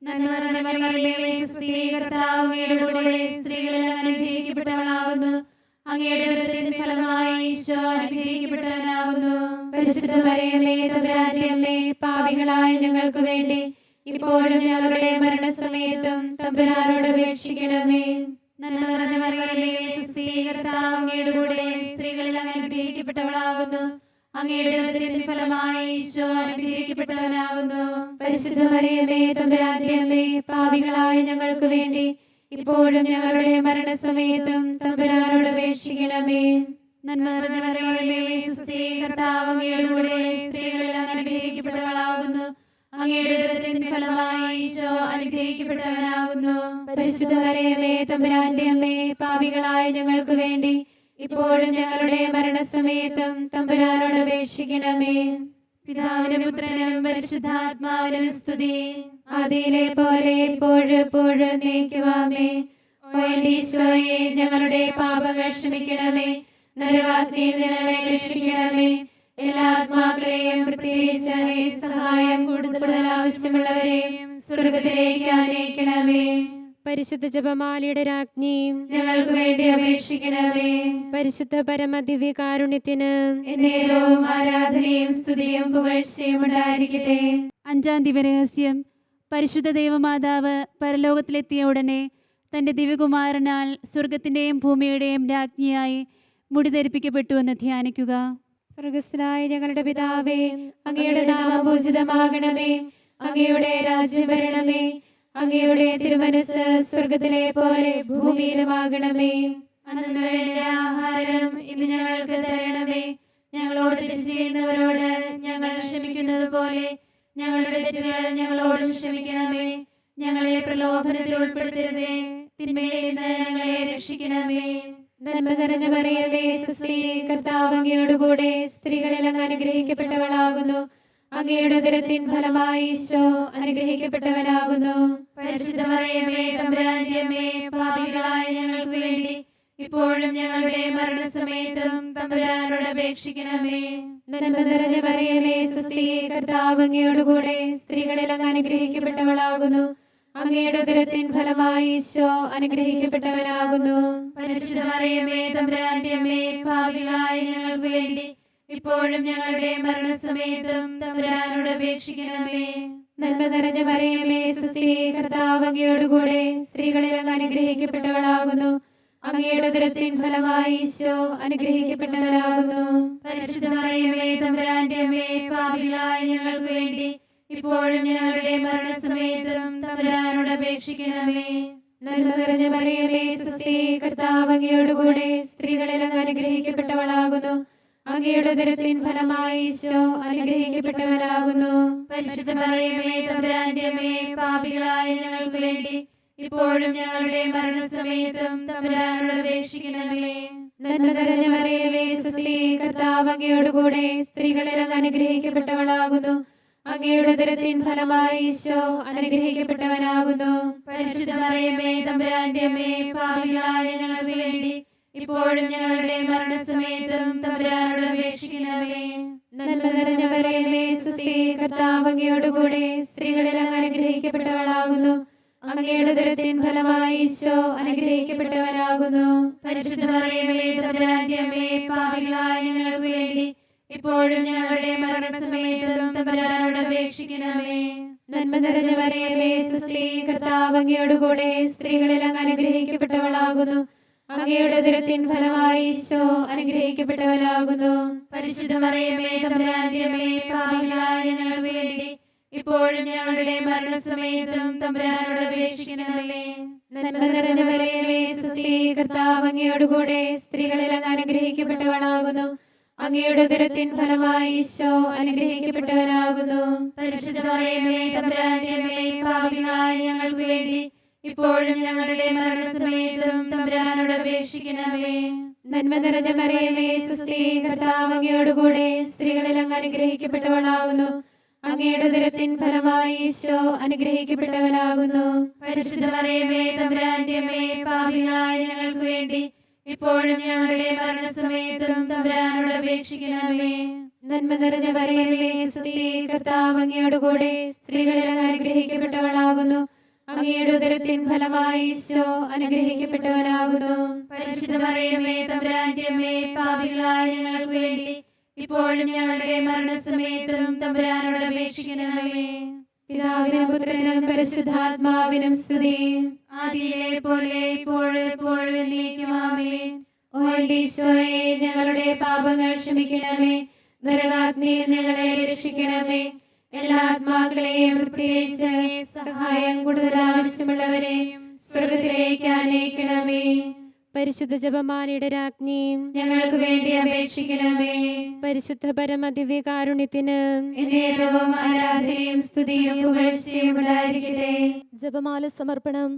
നന്മ നിറഞ്ഞ മറിയമേ, സുസ്ഥിതി, കർത്താവ് അങ്ങയോട് കൂടെ സ്ത്രീകളിൽ അങ്ങ് അനുഗ്രഹിക്കപ്പെട്ടവളാകുന്നു. അങ്ങയുടെ ഉദരത്തിൻ ഫലമായി ഈശോ അനുഗ്രഹിക്കപ്പെട്ടവനാകുന്നു. പരിശുദ്ധ മറിയമേ, തമ്പുരാന്റെ അമ്മേ, പാപികളായ ഞങ്ങൾക്ക് വേണ്ടി ഇപ്പോഴും ഞങ്ങളുടെ മരണസമയത്തും തമ്പുരാനോട് അപേക്ഷിക്കണമേ. നന്മ നിറഞ്ഞ മറിയമേ, സുസ്ഥിതി, കർത്താവ് അങ്ങയോട് കൂടെ സ്ത്രീകളിൽ അങ്ങ് അനുഗ്രഹിക്കപ്പെട്ടവളാകുന്നു. അങ്ങയുടെ ഉദരത്തിൻ ഫലമായി ഈശോ അനുഗ്രഹിക്കപ്പെട്ടവനാകുന്നു. പരിശുദ്ധ മറിയമേ, തമ്പുരാന്റെ അമ്മേ, പാപികളായ ഞങ്ങൾക്ക് വേണ്ടി ഇപ്പോഴും ഞങ്ങളുടെ മരണസമയത്തും തമ്പുരാനോട് അപേക്ഷിക്കണമേ. നന്മ നിറഞ്ഞ മറിയമേ, സുസ്ഥി, കർത്താവ് അങ്ങയുടെ കൂടെ സ്ത്രീകളെല്ലാം അനുഗ്രഹിക്കപ്പെട്ടവളാകുന്നു. അങ്ങയുടെ ഉദരത്തിൻ ഫലമായി ഈശോ അനുഗ്രഹിക്കപ്പെട്ടവനാകുന്നു. പരിശുദ്ധ മറിയമേ, തമ്പുരാന്റെ അമ്മേ, പാപികളായ ഞങ്ങൾക്ക് വേണ്ടി ഇപ്പോഴും ഞങ്ങളുടെ മരണസമയത്തും തമ്പുരാനോട് അപേക്ഷിക്കണമേ. പിതാവിനും പുത്രനും പരിശുദ്ധാത്മാവിനും സ്തുതി. ആദിയിലെ പോലെ ഇപ്പോഴും എപ്പോഴും എന്നേക്കുമാമേ. ഓ എന്റെ ഈശോയെ, ഞങ്ങളുടെ പാപങ്ങൾ ക്ഷമിക്കണമേ. നരകാഗ്നിയിൽ ഞങ്ങളെ രക്ഷിക്കണമേ. എല്ലാ ആത്മാക്കളെയും പ്രത്യേകിച്ച് സഹായം കൂടുതൽ ആവശ്യമുള്ളവരെയും സ്വർഗത്തിലേക്ക് ആനയിക്കണമേ. പരിശുദ്ധ ജപമാലയുടെ രാജ്ഞിയും ഞങ്ങൾക്ക് വേണ്ടി അപേക്ഷിക്കണമേ. പരിശുദ്ധ പരമദിവ്യ കാരുണ്യത്തിന് എന്നേരവും ആരാധനയും സ്തുതിയും പുകഴ്ചയും ഉണ്ടായിരിക്കട്ടെ. 5-ാം ദിവ്യരഹസ്യം. പരിശുദ്ധ ദൈവമാതാവ് പരലോകത്തിലെത്തിയ ഉടനെ തൻ്റെ ദിവ്യകുമാരനാൽ സ്വർഗത്തിൻ്റെയും ഭൂമിയുടെയും രാജ്ഞിയായി മുടി ധരിപ്പിക്കപ്പെട്ടുവെന്ന് ധ്യാനിക്കുക. സ്വർഗസ്ഥനായ ഞങ്ങളുടെ പിതാവേ, അങ്ങയുടെ നാമം പൂജിതമാകണമേ. അങ്ങയുടെ രാജ്യം വരണമേ. അങ്ങയുടെ തിരുമനസ് സ്വർഗത്തിലെ പോലെ ഭൂമിയിലുമാകണമേ. അന്നു വേണ്ട ആഹാരം ഇന്ന് ഞങ്ങൾക്ക് തരണമേ. ഞങ്ങളോട് തെറ്റ് ചെയ്യുന്നവരോട് ഞങ്ങൾ ക്ഷമിക്കുന്നത് പോലെ ഞങ്ങളുടെ തെറ്റുകൾ ഞങ്ങളോടും ക്ഷമിക്കണമേ. ഞങ്ങളെ പ്രലോഭനത്തിൽ ഉൾപ്പെടുത്തരുതേ, തിന്മയിൽ നിന്ന് ഞങ്ങളെ രക്ഷിക്കണമേ. നന്മ നിറഞ്ഞ മറിയമേ, സുസ്ഥി, കർത്താവ് അങ്ങയോടുകൂടെ സ്ത്രീകളിൽ അങ്ങ് അനുഗ്രഹിക്കപ്പെട്ടവളാകുന്നു. അങ്ങയുടെ ഉദരത്തിൻ ഫലമായി ഈശോ അനുഗ്രഹിക്കപ്പെട്ടവനാകുന്നു. പരിശുദ്ധ മറിയമേ, തമ്പുരാന്റെ അമ്മേ, പാപികളായ ഞങ്ങൾക്ക് വേണ്ടി ഇപ്പോഴും ഞങ്ങളുടെ മരണസമയത്തും തമ്പുരാനോട് അപേക്ഷിക്കണമേ. നന്മ നിറഞ്ഞ മറിയമേ, സുസ്ഥി, കർത്താവ് അങ്ങയോടുകൂടെ സ്ത്രീകളിൽ അങ്ങ് അനുഗ്രഹിക്കപ്പെട്ടവളാകുന്നു. അങ്ങയുടെ ഉദരത്തിൻ ഫലമായി ഈശോ അനുഗ്രഹിക്കപ്പെട്ടവനാകുന്നു. പരിശുദ്ധ മറിയമേ, തമ്പുരാന്റെ അമ്മേ, പാപികളായ ഞങ്ങൾക്ക് വേണ്ടി ഇപ്പോഴും ഞങ്ങളുടെ മരണസമയത്തും തമ്പുരാനോട് അപേക്ഷിക്കണമേ. നന്മ നിറഞ്ഞ മറിയമേ, സുസ്ഥി, കർത്താവ് അങ്ങയോടുകൂടെ സ്ത്രീകളിൽ അങ്ങ് അനുഗ്രഹിക്കപ്പെട്ടവളാകുന്നു. അങ്ങയുടെ ഉദരത്തിൻ ഫലമായി ഈശോ അനുഗ്രഹിക്കപ്പെട്ടവനാകുന്നു. പരിശുദ്ധ മറിയമേ, തമ്പുരാന്റെ അമ്മേ, പാപികളായ ഞങ്ങൾക്ക് വേണ്ടി ഇപ്പോഴും ഞങ്ങളുടെ മരണസമയത്തും തമ്പുരാനോട് അപേക്ഷിക്കണമേ. നന്മ നിറഞ്ഞ മറിയമേ, സുസ്ഥി, കർത്താവ് അങ്ങയോടുകൂടെ സ്ത്രീകളിൽ അങ്ങ് അനുഗ്രഹിക്കപ്പെട്ടവളാകുന്നു. അങ്ങയുടെ ഉദരത്തിൻ ഫലമായി ഈശോ അനുഗ്രഹിക്കപ്പെട്ടവനാകുന്നു. പരിശുദ്ധ മറിയമേ, തമ്പുരാന്റെ അമ്മേ, പാപികളായ ഞങ്ങൾക്ക് വേണ്ടി ഇപ്പോഴും ഞങ്ങളുടെ മരണസമയത്തും തമ്പുരാനോട് അപേക്ഷിക്കണമേ. നന്മ നിറഞ്ഞ മറിയമേ, സുസ്ഥി, കർത്താവ് അങ്ങയോടുകൂടെ സ്ത്രീകളിൽ അങ്ങ് അനുഗ്രഹിക്കപ്പെട്ടവളാകുന്നു. അങ്ങയുടെ ഉദരത്തിൻ ഫലമായി ഈശോ അനുഗ്രഹിക്കപ്പെട്ടവനാകുന്നു. പരിശുദ്ധ മറിയമേ, തമ്പുരാന്റെ അമ്മേ, പാപികളായ ഞങ്ങൾക്ക് വേണ്ടി ഇപ്പോഴും ഞങ്ങളുടെ മരണസമയത്തും തമ്പുരാനോട് അപേക്ഷിക്കണമേ. നന്മ നിറഞ്ഞ മറിയമേ, സുസ്ഥി, കർത്താവ് അങ്ങയോടുകൂടെ സ്ത്രീകളിൽ അങ്ങ് അനുഗ്രഹിക്കപ്പെട്ടവളാകുന്നു. അങ്ങയുടെ ഉദരത്തിൻ ഫലമായി ഈശോ അനുഗ്രഹിക്കപ്പെട്ടവനാകുന്നു. പരിശുദ്ധ മറിയമേ, തമ്പുരാന്റെ അമ്മേ, പാപികളായ ഞങ്ങൾക്ക് വേണ്ടി ഇപ്പോഴും ഞങ്ങളുടെ മരണസമയത്തും തമ്പുരാനോട് അപേക്ഷിക്കണമേ. നന്മ നിറഞ്ഞ മറിയമേ, സുസ്ഥി, കർത്താവ് അങ്ങയോടുകൂടെ സ്ത്രീകളിൽ അങ്ങ് അനുഗ്രഹിക്കപ്പെട്ടവളാകുന്നു. അങ്ങയുടെ ഉദരത്തിൻ ഫലമായി ഈശോ അനുഗ്രഹിക്കപ്പെട്ടവനാകുന്നു. പരിശുദ്ധ മറിയമേ, തമ്പുരാന്റെ അമ്മേ, പാപികളായ ഞങ്ങൾക്ക് വേണ്ടി ഇപ്പോഴും ഞങ്ങളുടെ മരണസമയത്തും തമ്പുരാനോട് അപേക്ഷിക്കണമേ. നന്മ നിറഞ്ഞ മറിയമേ, സുസ്ഥി, കർത്താവ് അങ്ങയോടുകൂടെ സ്ത്രീകളിൽ അങ്ങ് അനുഗ്രഹിക്കപ്പെട്ടവളാകുന്നു. അങ്ങയുടെ ഉദരത്തിൻ ഫലമായി ഈശോ അനുഗ്രഹിക്കപ്പെട്ടവനാകുന്നു. പരിശുദ്ധ മറിയമേ, തമ്പുരാന്റെ അമ്മേ, പാപികളായ ഞങ്ങൾക്ക് വേണ്ടി ഇപ്പോഴും ഞങ്ങളുടെ മരണസമയത്തും തമ്പുരാനോട് അപേക്ഷിക്കണമേ. നന്മ നിറഞ്ഞ മറിയമേ, സുസ്ഥി, കർത്താവ് അങ്ങയോടുകൂടെ സ്ത്രീകളിൽ അങ്ങ് അനുഗ്രഹിക്കപ്പെട്ടവളാകുന്നു. അങ്ങയുടെ ഉദരത്തിൻ ഫലമായി ഈശോ അനുഗ്രഹിക്കപ്പെട്ടവനാകുന്നു. പരിശുദ്ധ മറിയമേ, തമ്പുരാന്റെ അമ്മേ, പാപികളായ ഞങ്ങൾക്ക് വേണ്ടി ഇപ്പോഴും ഞങ്ങളുടെ മരണസമയത്തും തമ്പുരാനോട് അപേക്ഷിക്കണമേ. നന്മ നിറഞ്ഞ മറിയമേ, സുസ്ഥി, കർത്താവ് അങ്ങയോടുകൂടെ സ്ത്രീകളിൽ അങ്ങ് അനുഗ്രഹിക്കപ്പെട്ടവളാകുന്നു. അങ്ങയുടെ ഉദരത്തിൻ ഫലമായി ഈശോ അനുഗ്രഹിക്കപ്പെട്ടവനാകുന്നു. പരിശുദ്ധ മറിയമേ, തമ്പുരാന്റെ അമ്മേ, പാപികളായ ഞങ്ങൾക്ക് വേണ്ടി ഇപ്പോഴും ഞങ്ങളുടെ മരണസമയത്തും തമ്പുരാനോട് അപേക്ഷിക്കണമേ. പിതാവിനും പുത്രനും പരിശുദ്ധാത്മാവിനും സ്തുതി. ആദിയിലെ പോലെ ഇപ്പോഴും എപ്പോഴും എന്നേക്കും ആമേൻ. ഓ എന്റെ ഈശോയെ, ഞങ്ങളുടെ പാപങ്ങൾ ക്ഷമിക്കണമേ. നരകാഗ്നിയിൽ ഞങ്ങളെ രക്ഷിക്കണമേ. എല്ലാ ആത്മാക്കളെയും പ്രത്യേകിച്ച് സഹായം കൂടുതൽ ആവശ്യമുള്ളവരെയും സ്വർഗത്തിലേക്ക് ആനയിക്കണമേ. പരിശുദ്ധ ജപമാലയുടെ രാജ്ഞി, ഞങ്ങൾക്ക് വേണ്ടി അപേക്ഷിക്കണമേ. പരിശുദ്ധ പരമദിവ്യകാരുണ്യത്തിന് എന്നേരവും ആരാധനയും സ്തുതിയും പുകഴ്ചയും ഉണ്ടായിരിക്കട്ടെ. ജപമാല സമർപ്പണം.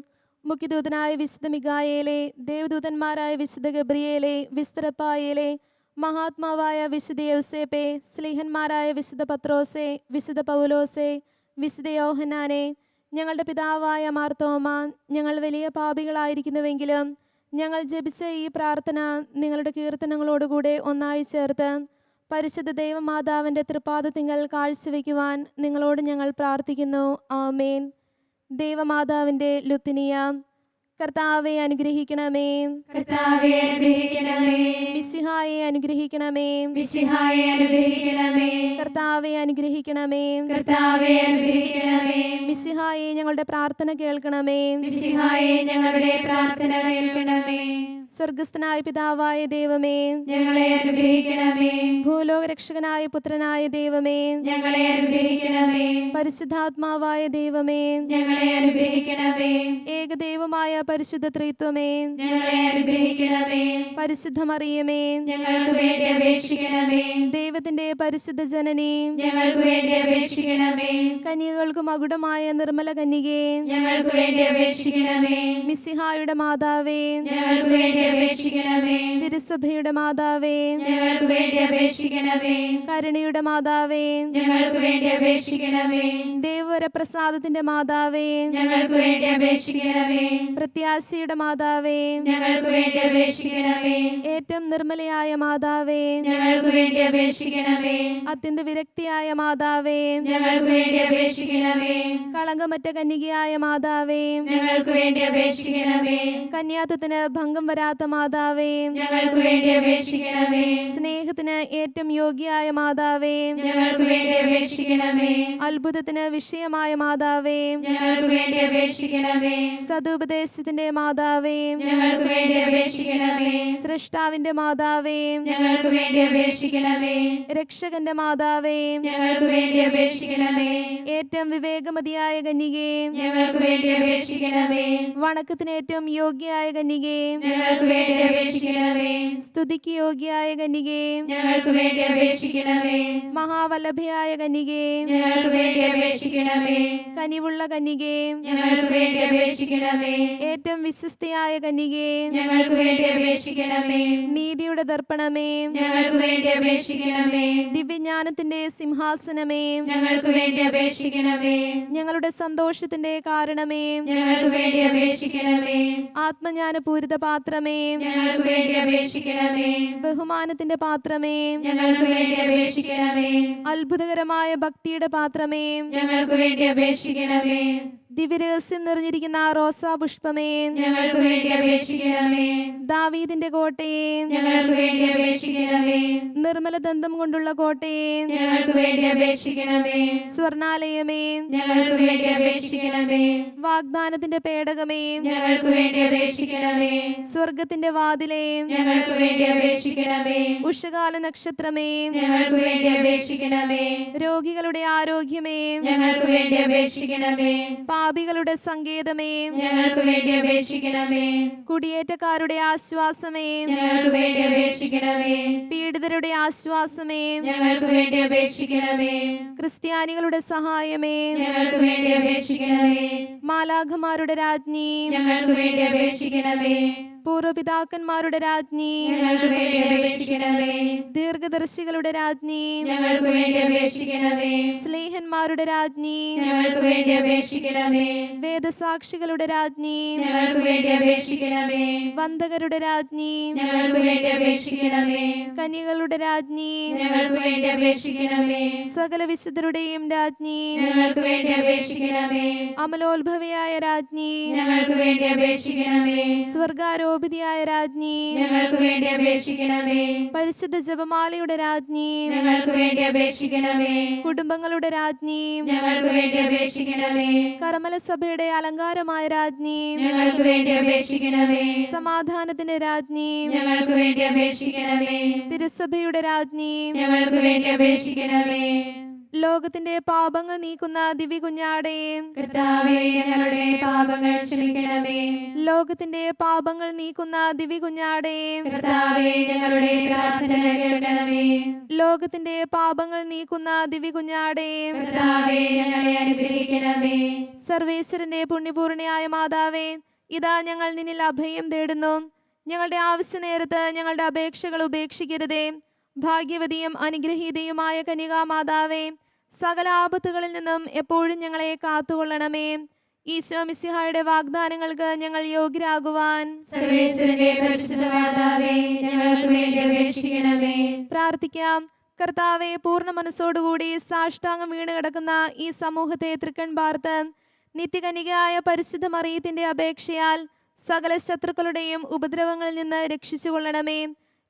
മുഖ്യദൂതനായ വിശുദ്ധ മിഖായേലെ, ദേവദൂതന്മാരായ വിശുദ്ധ ഗബ്രിയേലെ, വിശുദ്ധ റഫായേലെ, മഹാത്മാവായ വിശുദ്ധ യൗസേപ്പെ, സ്ലീഹന്മാരായ വിശുദ്ധ പത്രോസെ, വിശുദ്ധ പൗലോസെ, വിശുദ്ധ യോഹന്നാനെ, ഞങ്ങളുടെ പിതാവായ മാർത്തോമ, ഞങ്ങൾ വലിയ പാപികളായിരിക്കുന്നുവെങ്കിലും ഞങ്ങൾ ജപിച്ച ഈ പ്രാർത്ഥന നിങ്ങളുടെ കീർത്തനങ്ങളോടുകൂടെ ഒന്നായി ചേർത്ത് പരിശുദ്ധ ദൈവമാതാവിൻ്റെ തൃപ്പാദത്തിങ്കൽ കാഴ്ചവെക്കുവാൻ നിങ്ങളോട് ഞങ്ങൾ പ്രാർത്ഥിക്കുന്നു. ആമേൻ. ദൈവമാതാവിൻ്റെ ലുത്തിനിയ. കർത്താവെ അനുഗ്രഹിക്കണമേ. കർത്താവെ അനുഗ്രഹിക്കണമേ. മിശിഹായെ അനുഗ്രഹിക്കണമേ. മിശിഹായെ അനുഗ്രഹിക്കണമേ. കർത്താവെ അനുഗ്രഹിക്കണമേ. കർത്താവെ അനുഗ്രഹിക്കണമേ. മിശിഹായെ ഞങ്ങളുടെ പ്രാർത്ഥന കേൾക്കണമേ. മിശിഹായെ ഞങ്ങളുടെ പ്രാർത്ഥന കേൾക്കണമേ. സ്വർഗസ്ഥനായ പിതാവായ ദൈവമേ, ഞങ്ങളെ അനുഗ്രഹിക്കണമേ. ഭൂലോക രക്ഷകനായ പുത്രനായ ദൈവമേ, ഞങ്ങളെ അനുഗ്രഹിക്കണമേ. പരിശുദ്ധാത്മാവായ ദൈവമേ, ഞങ്ങളെ അനുഗ്രഹിക്കണമേ. ഏകദൈവമായ പരിശുദ്ധ ത്രിത്വമേ, ഞങ്ങളെ അനുഗ്രഹിക്കണമേ. പരിശുദ്ധ മറിയമേ, ഞങ്ങൾക്ക് വേണ്ടി അപേക്ഷിക്കണമേ. ദൈവത്തിന്റെ പരിശുദ്ധ ജനനി, ഞങ്ങൾക്ക് വേണ്ടി അപേക്ഷിക്കണമേ. കന്യകൾക്ക് മകുടമായ നിർമ്മല കന്യകേ, ഞങ്ങൾക്ക് വേണ്ടി അപേക്ഷിക്കണമേ. മിശിഹായുടെ മാതാവേ, ഞങ്ങൾക്ക് വേണ്ടി അപേക്ഷിക്കണമേ. തിരുസഭയുടെ മാതാവേ, ഞങ്ങൾക്ക് വേണ്ടി അപേക്ഷിക്കണമേ. കരുണയുടെ മാതാവേ, ഞങ്ങൾക്ക് വേണ്ടി അപേക്ഷിക്കണമേ. ദേവവരപ്രസാദത്തിന്റെ മാതാവേ, ഞങ്ങൾക്ക് വേണ്ടി അപേക്ഷിക്കണമേ. പ്രത്യാശയുടെ മാതാവേ, ഞങ്ങൾക്ക് വേണ്ടി അപേക്ഷിക്കണമേ. ഏറ്റവും നിർമ്മലയായ മാതാവേ, ഞങ്ങൾക്ക് വേണ്ടി അപേക്ഷിക്കണമേ. അത്യന്ത വിരക്തിയായ മാതാവേ, ഞങ്ങൾക്ക് വേണ്ടി അപേക്ഷിക്കണമേ. കളങ്കമറ്റ കന്യകയായ മാതാവേ, ഞങ്ങൾക്ക് വേണ്ടി അപേക്ഷിക്കണമേ. കന്യാത്വത്തിന് ഭംഗം വരാത്ത മാതാവേ, ഞങ്ങൾക്ക് വേണ്ടി അപേക്ഷിക്കണമേ. സ്നേഹത്തിന് ഏറ്റവും യോഗ്യയായ മാതാവേ, ഞങ്ങൾക്ക് വേണ്ടി അപേക്ഷിക്കണമേ. അത്ഭുതത്തിന് വിഷയമായ മാതാവേ, ഞങ്ങൾക്ക് വേണ്ടി അപേക്ഷിക്കണമേ. സതുപദേശത്തിന്റെ മാതാവേ, ഞങ്ങൾക്ക് വേണ്ടി അപേക്ഷിക്കണമേ. സൃഷ്ടാവിന്റെ മാതാവേ, ഞങ്ങൾക്ക് വേണ്ടി അപേക്ഷിക്കണമേ. രക്ഷകന്റെ മാതാവേ, ഞങ്ങൾക്ക് വേണ്ടി അപേക്ഷിക്കണമേ. ഏറ്റവും വിവേകമതിയായ കന്യകേ, ഞങ്ങൾക്ക് വേണ്ടി അപേക്ഷിക്കണമേ. വണക്കത്തിന് ഏറ്റവും യോഗ്യയായ കന്യകേ, ഞങ്ങൾക്ക് വേണ്ടി അപേക്ഷിക്കണമേ. സ്തുതിക്ക് യോഗ്യയായ കന്യകേ, ഞങ്ങൾക്ക് വേണ്ടി അപേക്ഷിക്കണമേ. മഹാവല്ലഭയായ കന്യകേ, ഞങ്ങൾക്ക് വേണ്ടി അപേക്ഷിക്കണമേ. കനിവുള്ള കന്യകേ, ഞങ്ങൾക്ക് വേണ്ടി അപേക്ഷിക്കണമേ. ഏറ്റവും വിശ്വസ്തയായ കന്യകേ, ഞങ്ങൾക്ക് വേണ്ടി അപേക്ഷിക്കണമേ. നീതിയുടെ ദർപ്പണമേ, ഞങ്ങൾക്ക് വേണ്ടി അപേക്ഷിക്കണമേ. ദിവ്യജ്ഞാനത്തിന്റെ സിംഹാസനമേ, ഞങ്ങൾക്ക് വേണ്ടി അപേക്ഷിക്കണമേ. ഞങ്ങളുടെ സന്തോഷത്തിന്റെ കാരണമേ, ഞങ്ങൾക്ക് വേണ്ടി അപേക്ഷിക്കണമേ. ആത്മജ്ഞാനപൂരിത പാത്രമേ, ഞങ്ങൾക്ക് വേണ്ടി അപേക്ഷിക്കണമേ. ബഹുമാനത്തിന്റെ പാത്രമേ, ഞങ്ങൾക്ക് വേണ്ടി അപേക്ഷിക്കണമേ. അത്ഭുതകരമായ ഭക്തിയുടെ പാത്രമേ, ഞങ്ങൾക്ക് വേണ്ടി അപേക്ഷിക്കണമേ. ദിവ്യരഹസ്യം നിറഞ്ഞിരിക്കുന്ന റോസാ പുഷ്പമേ, ഞങ്ങൾക്ക് വേണ്ടി അപേക്ഷിക്കണമേ. ദാവീദിന്റെ കോട്ടയെ, ഞങ്ങൾക്ക് വേണ്ടി അപേക്ഷിക്കണമേ. നിർമ്മല ദന്തം കൊണ്ടുള്ള കോട്ടയെ, ഞങ്ങൾക്ക് വേണ്ടി അപേക്ഷിക്കണമേ. സ്വർണാലയമേ, ഞങ്ങൾക്ക് വേണ്ടി അപേക്ഷിക്കണമേ. വാഗ്ദാനത്തിന്റെ പേടകമേ, ഞങ്ങൾക്ക് വേണ്ടി അപേക്ഷിക്കണമേ. സ്വർഗത്തിന്റെ വാതിലേ, ഞങ്ങൾക്ക് വേണ്ടി അപേക്ഷിക്കണമേ. ഉഷകാല നക്ഷത്രമേ, ഞങ്ങൾക്ക് വേണ്ടി അപേക്ഷിക്കണമേ. രോഗികളുടെ ആരോഗ്യമേ, ഞങ്ങൾക്ക് വേണ്ടി അപേക്ഷിക്കണമേ. പാപികളുടെ സങ്കേതമേ, ഞങ്ങൾക്ക് വേണ്ടി അപേക്ഷിക്കണമേ. കുടിയേറ്റക്കാരുടെ ആശ്വാസമേ, ഞങ്ങൾക്ക് വേണ്ടി അപേക്ഷിക്കണമേ. പീഡിതരുടെ ആശ്വാസമേ, ഞങ്ങൾക്ക് വേണ്ടി അപേക്ഷിക്കണമേ. ക്രിസ്ത്യാനികളുടെ സഹായമേ, ഞങ്ങൾക്ക് വേണ്ടി അപേക്ഷിക്കണമേ. മാലാഖമാരുടെ രാജ്ഞി, ഞങ്ങൾക്ക് വേണ്ടി അപേക്ഷിക്കണമേ. പൂർവപിതാക്കന്മാരുടെ രാജ്ഞി, ഞങ്ങൾക്ക് വേണ്ടി അപേക്ഷിക്കണമേ. ദീർഘദർശികളുടെ രാജ്ഞി, ഞങ്ങൾക്ക് വേണ്ടി അപേക്ഷിക്കണമേ. സ്നേഹന്മാരുടെ രാജ്ഞി, ഞങ്ങൾക്ക് വേണ്ടി അപേക്ഷിക്കണമേ. വേദസാക്ഷികളുടെ രാജ്ഞി, ഞങ്ങൾക്ക് വേണ്ടി അപേക്ഷിക്കണമേ. വന്ദകരുടെ രാജ്ഞി, ഞങ്ങൾക്ക് വേണ്ടി അപേക്ഷിക്കണമേ. കന്യകളുടെ രാജ്ഞി, ഞങ്ങൾക്ക് വേണ്ടി അപേക്ഷിക്കണമേ. സകല വിശുദ്ധരുടെയും രാജ്ഞി, ഞങ്ങൾക്ക് വേണ്ടി അപേക്ഷിക്കണമേ. അമലോത്ഭവയായ രാജ്ഞി, ഞങ്ങൾക്ക് വേണ്ടി അപേക്ഷിക്കണമേ. സ്വർഗാരോപിതയായ രാജ്ഞി, ഞങ്ങൾക്ക് വേണ്ടി അപേക്ഷിക്കണമേ. പരിശുദ്ധ ജപമാലയുടെ രാജ്ഞി, ഞങ്ങൾക്ക് വേണ്ടി അപേക്ഷിക്കണമേ. കുടുംബങ്ങളുടെ രാജ്ഞി, ഞങ്ങൾക്ക് വേണ്ടി അപേക്ഷിക്കണമേ. കർമ്മല സഭയുടെ അലങ്കാരമായ രാജ്ഞി, ഞങ്ങൾക്ക് വേണ്ടി അപേക്ഷിക്കണമേ. സമാധാനത്തിന്റെ രാജ്ഞി, ഞങ്ങൾക്ക് വേണ്ടി അപേക്ഷിക്കണമേ. തിരുസഭയുടെ രാജ്ഞി, ഞങ്ങൾക്ക് വേണ്ടി അപേക്ഷിക്കണമേ. ലോകത്തിന്റെ പാപങ്ങൾ നീക്കുന്ന ദിവ്യകുഞ്ഞാടേ, കർത്താവേ ഞങ്ങളുടെ പാപങ്ങൾ ക്ഷമിക്കണമേ. ലോകത്തിന്റെ പാപങ്ങൾ നീക്കുന്ന ദിവ്യകുഞ്ഞാടേ, കർത്താവേ ഞങ്ങളുടെ പ്രാർത്ഥന കേൾക്കണമേ. ലോകത്തിന്റെ പാപങ്ങൾ നീക്കുന്ന ദിവ്യകുഞ്ഞാടേ, കർത്താവേ ഞങ്ങളെ അനുഗ്രഹിക്കണമേ. സർവേശ്വരന്റെ പുണ്യപൂർണിയായ മാതാവേ, ഇതാ ഞങ്ങൾ നിന്നിൽ അഭയം തേടുന്നു. ഞങ്ങളുടെ ആവശ്യ നേരത്ത് ഞങ്ങളുടെ അപേക്ഷകൾ ഉപേക്ഷിക്കരുതേ. ഭാഗ്യവതിയും അനുഗ്രഹീതയുമായ കന്യകാമാതാവേ, സകല ആപത്തുകളിൽ നിന്നും എപ്പോഴും ഞങ്ങളെ കാത്തുകൊള്ളണമേ. ഈശോ മിശിഹായുടെ വാഗ്ദാനങ്ങൾക്ക് ഞങ്ങൾ യോഗ്യരാകുവാൻ സർവേശ്വരന്റെ പരിശുദ്ധ മാതാവേ ഞങ്ങൾക്ക് വേണ്ടി അപേക്ഷിക്കണമേ. പ്രാർത്ഥിക്കാം. കർത്താവെ, പൂർണ്ണ മനസ്സോടുകൂടി സാഷ്ടാംഗം വീണ് കിടക്കുന്ന ഈ സമൂഹത്തെ തൃക്കൺ പാർത്ത് നിത്യകന്യകയായ പരിശുദ്ധ മറിയത്തിന്റെ അപേക്ഷയാൽ സകല ശത്രുക്കളുടെയും ഉപദ്രവങ്ങളിൽ നിന്ന് രക്ഷിച്ചുകൊള്ളണമേ.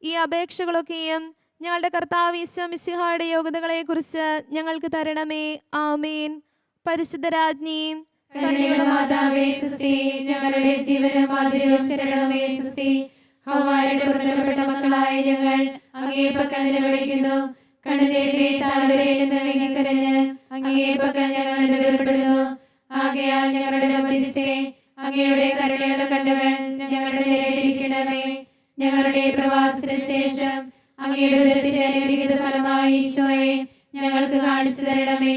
ഈ അപേക്ഷകളൊക്കെയും ഞങ്ങളുടെ കർത്താവ് ഈശോ മിശിഹായുടെ യോഗ്യതകളെ കുറിച്ച് ഞങ്ങൾക്ക് തരണമേ. ആമേൻ. പരിശുദ്ധ രാജ്ഞി, കരുണയുള്ള മാതാവേ സുസ്തി. ഞങ്ങളുടെ ജീവനും മാതിരിയും ശരണമേ സുസ്തി. ഹവ്വായുടെ പുറത്തപ്പെട്ട മക്കളായ ഞങ്ങൾ അങ്ങേ പക്കൽ നിലവിളിക്കുന്നു. കണ്ണുനീരിന്റെ താഴ്വരയിൽ നിന്ന് വിങ്ങിക്കരഞ്ഞ് അങ്ങേ പക്കൽ ഞങ്ങൾ നിലവിളിപ്പെടുന്നു. ആകയാൽ ഞങ്ങളുടെ മധ്യസ്ഥേ, അങ്ങയുടെ കരുണയുള്ള കണ്ണുകൾ ഞങ്ങളുടെ നേരെ ഇരിക്കണമേ. ഞങ്ങളുടെ പ്രവാസത്തിന് ശേഷം അങ്ങയുടെ ഉദരത്തിന്റെ അനുഗ്രഹീത ഫലമായി ഈശോയെ ഞങ്ങൾക്ക് കാണിച്ചു തരണമേ.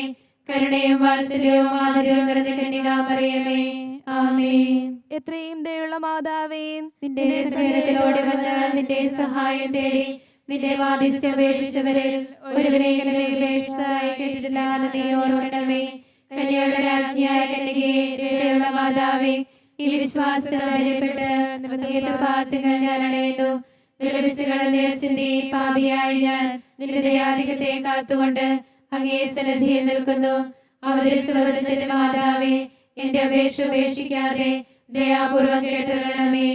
കരുണയും വാത്സല്യവും മാധുര്യവും നിറഞ്ഞ കന്യകാമറിയമേ, ആമേൻ. എത്രയും ദയുള്ള മാതാവേ, നിന്റെ സന്നിധിയിലൂടെ വന്ന് നിന്റെ സഹായം തേടി നിന്റെ മാധ്യസ്ഥ്യം അപേക്ഷിച്ചവരിൽ ഒരുവരെങ്കിലും ഉപേക്ഷിച്ചതായി കേട്ടിട്ടില്ലാതെ നീ ഓർക്കണമേ. കന്യകളുടെ രാജ്ഞിയായ കന്യകയെ, ദയുള്ള മാതാവേ, ഈ വിശ്വാസത്തിൽ ധൈര്യപ്പെട്ട് നിന്റെ പ്രഭാതങ്ങൾ ഞാൻ അണയുന്നു. വിലപിച്ചുകളുടെ ചിന്തി പാപിയായ ഞാൻ നിന്റെ ദയാധികത്തെ കാത്തുകൊണ്ട് അങ്ങേ സന്നിധിയിൽ നിൽക്കുന്നു. അവതരിച്ചവചനത്തിന്റെ മാതാവേ, എന്റെ അപേക്ഷ ഉപേക്ഷിക്കാതെ ദയാപൂർവം കേട്ടുകൊള്ളണമേ.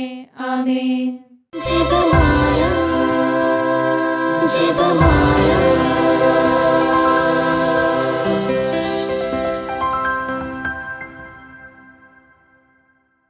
ആമേൻ. ജപമാല